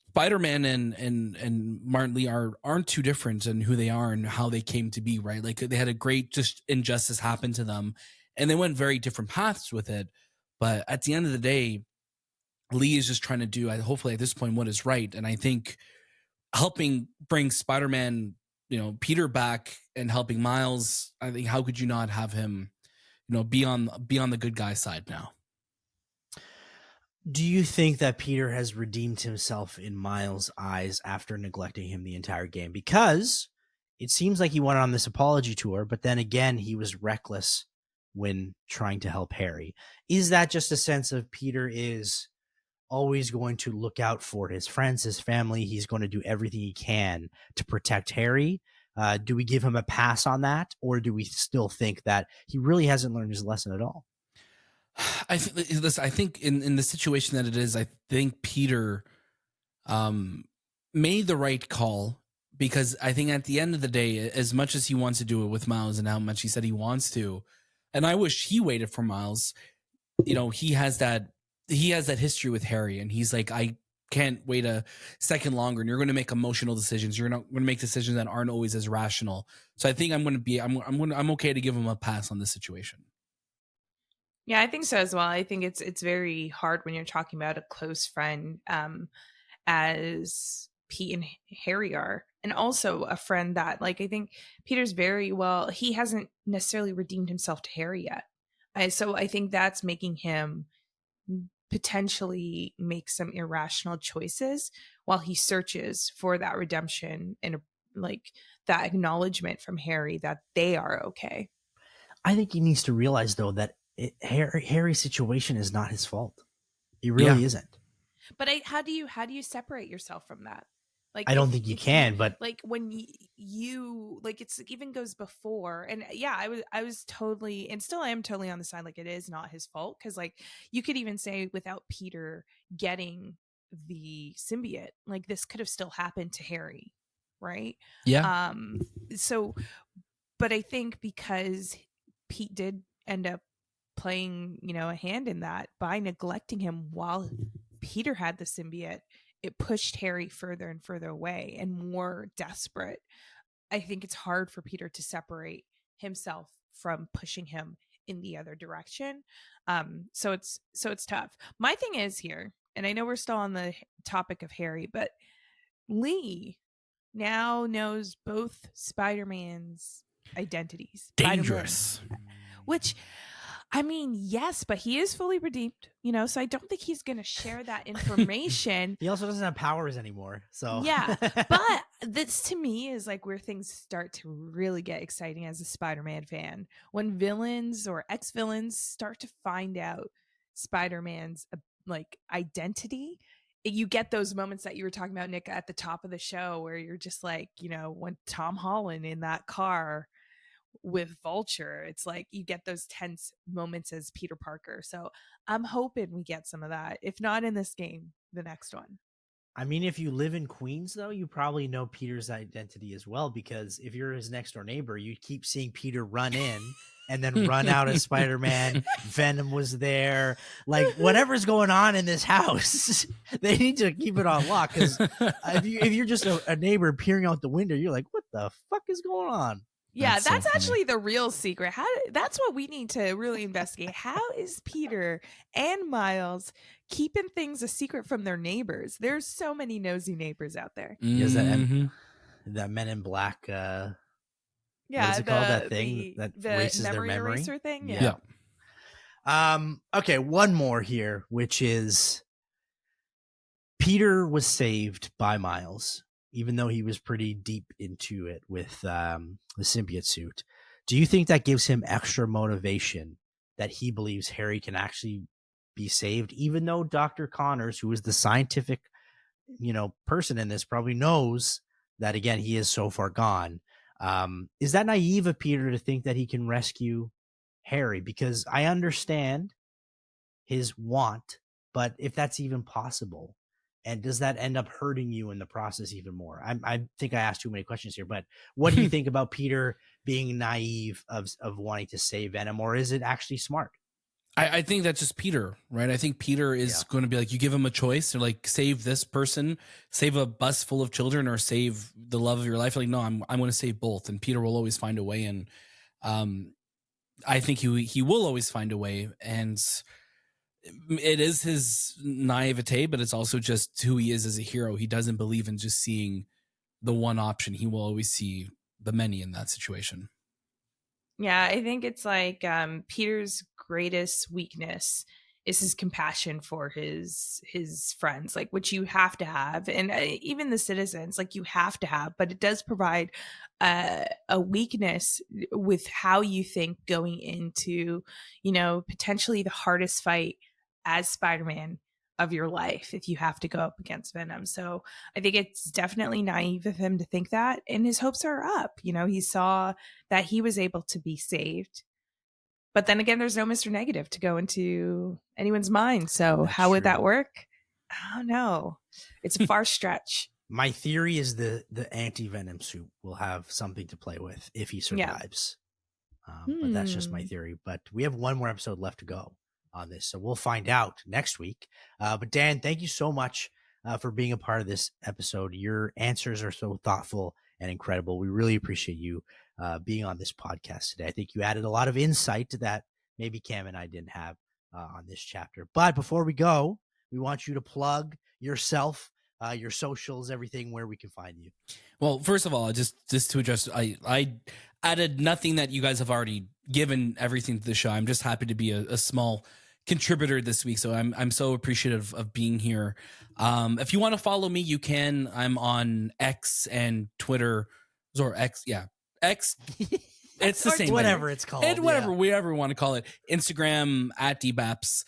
B: Spider-Man and Martin Lee aren't too different in who they are and how they came to be, right? Like, they had a great just injustice happen to them and they went very different paths with it. But at the end of the day, Lee is just trying to do, hopefully at this point, what is right. And I think helping bring Spider-Man, Peter back and helping Miles, I think how could you not have him, be on the good guy side now?
A: Do you think that Peter has redeemed himself in Miles' eyes after neglecting him the entire game? Because it seems like he went on this apology tour, but then again, he was reckless when trying to help Harry. Is that just a sense of Peter is always going to look out for his friends, his family? He's going to do everything he can to protect Harry. Do we give him a pass on that? Or do we still think that he really hasn't learned his lesson at all?
B: I think in the situation that it is, I think Peter made the right call because I think at the end of the day, as much as he wants to do it with Miles and how much he said he wants to, and I wish he waited for Miles, you know, he has that history with Harry, and he's like, I can't wait a second longer. And you're going to make emotional decisions. You're not going to make decisions that aren't always as rational. So I think I'm okay to give him a pass on this situation.
C: Yeah, I think so as well. I think it's very hard when you're talking about a close friend, as Pete and Harry are, and also a friend that, like, I think Peter's very well. He hasn't necessarily redeemed himself to Harry yet, so I think that's making him potentially make some irrational choices while he searches for that redemption and like that acknowledgement from Harry that they are okay.
A: I think he needs to realize though that Harry's situation is not his fault. It really isn't.
C: But how do you separate yourself from that? Like,
A: I don't think you can, but
C: like when you like, it's even goes before, and yeah, I was totally, and still I am totally on the side, like, it is not his fault, because like you could even say without Peter getting the symbiote, like this could have still happened to Harry, right?
B: Yeah.
C: So, but I think because Pete did end up playing, you know, a hand in that by neglecting him while Peter had the symbiote, it pushed Harry further and further away and more desperate. I think it's hard for Peter to separate himself from pushing him in the other direction. So it's tough. My thing is here, and I know we're still on the topic of Harry, but Lee now knows both Spider-Man's identities.
B: Dangerous.
C: Which, I mean, yes, but he is fully redeemed, you know, so I don't think he's going to share that information.
A: He also doesn't have powers anymore. So
C: yeah, but this to me is like where things start to really get exciting as a Spider-Man fan. When villains or ex-villains start to find out Spider-Man's like identity, you get those moments that you were talking about, Nick, at the top of the show, where you're just like, you know, when Tom Holland in that car with Vulture, it's like you get those tense moments as Peter Parker. So I'm hoping we get some of that. If not in this game, the next one.
A: I mean, if you live in Queens, though, you probably know Peter's identity as well, because if you're his next door neighbor, you keep seeing Peter run in and then run out as Spider-Man. Venom was there. Like, whatever's going on in this house, they need to keep it on lock, because if you're just a neighbor peering out the window, you're like, what the fuck is going on?
C: Yeah, that's so actually the real secret. That's what we need to really investigate. How is Peter and Miles keeping things a secret from their neighbors? There's so many nosy neighbors out there.
A: Is that Men in Black? What is it called? That thing that erases their memory.
C: Eraser thing.
B: Yeah.
A: Okay, one more here, which is Peter was saved by Miles, even though he was pretty deep into it with the symbiote suit. Do you think that gives him extra motivation that he believes Harry can actually be saved, even though Dr. Connors, who is the scientific, you know, person in this, probably knows that, again, he is so far gone? Is that naive of Peter to think that he can rescue Harry? Because I understand his want, but if that's even possible, and does that end up hurting you in the process even more? I think I asked too many questions here, but what do you think about Peter being naive of wanting to save Venom, or is it actually smart?
B: I think that's just Peter, right? I think Peter is going to be like, you give him a choice, or like, save this person, save a bus full of children, or save the love of your life. Like, no, I'm going to save both, and Peter will always find a way. And I think he will always find a way, and it is his naivete, but it's also just who he is as a hero. He doesn't believe in just seeing the one option. He will always see the many in that situation.
C: Yeah, I think it's like Peter's greatest weakness is his compassion for his friends, like, which you have to have, and even the citizens, like, you have to have, but it does provide a weakness with how you think going into, you know, potentially the hardest fight as Spider-Man of your life if you have to go up against Venom. So I think it's definitely naive of him to think that, and his hopes are up. You know, he saw that he was able to be saved, but then again, there's no Mr. Negative to go into anyone's mind. So how would that work? I don't know. It's a far stretch.
A: My theory is the anti-venom suit will have something to play with if he survives. But that's just my theory. But we have one more episode left to go on this, so we'll find out next week. But Dan, thank you so much for being a part of this episode. Your answers are so thoughtful and incredible. We really appreciate you being on this podcast today. I think you added a lot of insight that maybe Cam and I didn't have on this chapter. But before we go, we want you to plug yourself, your socials, everything, where we can find you.
B: Well, first of all, just to address, I added nothing that you guys have already given everything to the show. I'm just happy to be a small contributor this week. So I'm so appreciative of being here. If you want to follow me, you can. I'm on X and Twitter, or X. Yeah. X. It's the same.
A: Whatever it's called.
B: And whatever we want to call it. Instagram @dbaps.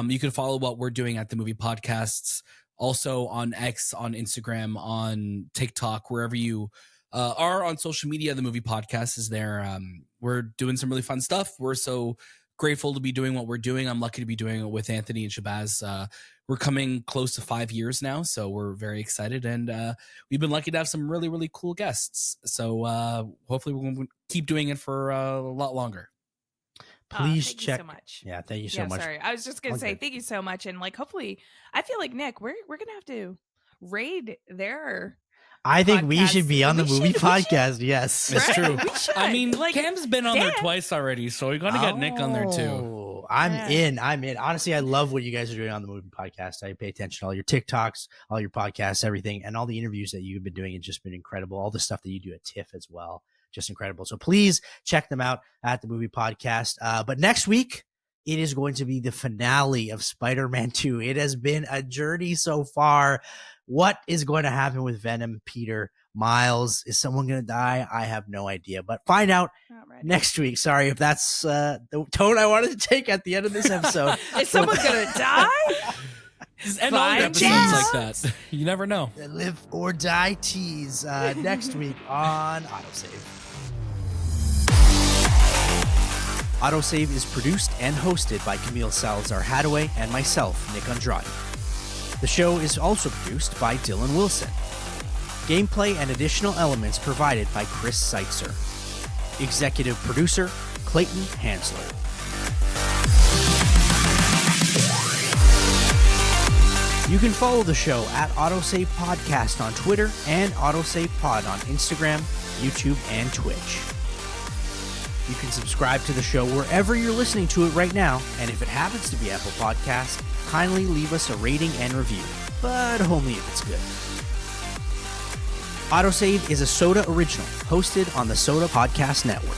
B: You can follow what we're doing at the Movie Podcasts. Also on X, on Instagram, on TikTok, wherever you are on social media, the Movie Podcast is there. We're doing some really fun stuff. We're so grateful to be doing what we're doing. I'm lucky to be doing it with Anthony and Shabazz. We're coming close to 5 years now, so we're very excited. And we've been lucky to have some really, really cool guests. So hopefully we're going to keep doing it for a lot longer.
A: Please
C: thank
A: check.
C: You so much.
A: Yeah, thank you so much.
C: Sorry, I was just gonna say thank you so much, and like hopefully, I feel like Nick, we're gonna have to raid their.
A: I think
C: podcast.
A: we should be on the Movie Podcast. Yes,
B: it's true.
C: I
B: mean, like Cam's been on there twice already, so we're gonna get Nick on there too.
A: I'm in. Honestly, I love what you guys are doing on the Movie Podcast. I pay attention to all your TikToks, all your podcasts, everything, and all the interviews that you've been doing. It's just been incredible. All the stuff that you do at TIFF as well. Just incredible. So please check them out at the Movie Podcast. But next week, it is going to be the finale of Spider-Man 2. It has been a journey so far. What is going to happen with Venom, Peter, Miles? Is someone going to die? I have no idea. But find out next week. Sorry if that's the tone I wanted to take at the end of this episode.
C: Is someone going to die?
B: And all the episodes like that. You never know.
A: The live or die tease next week on AutoSave. AutoSave is produced and hosted by Camille Salazar-Hadaway and myself, Nick Andrade. The show is also produced by Dylan Wilson. Gameplay and additional elements provided by Chris Seitzer. Executive producer, Clayton Hansler. You can follow the show at AutoSave Podcast on Twitter and AutoSave Pod on Instagram, YouTube, and Twitch. You can subscribe to the show wherever you're listening to it right now, and if it happens to be Apple Podcasts, kindly leave us a rating and review, but only if it's good. AutoSave is a Soda original, hosted on the Soda Podcast Network.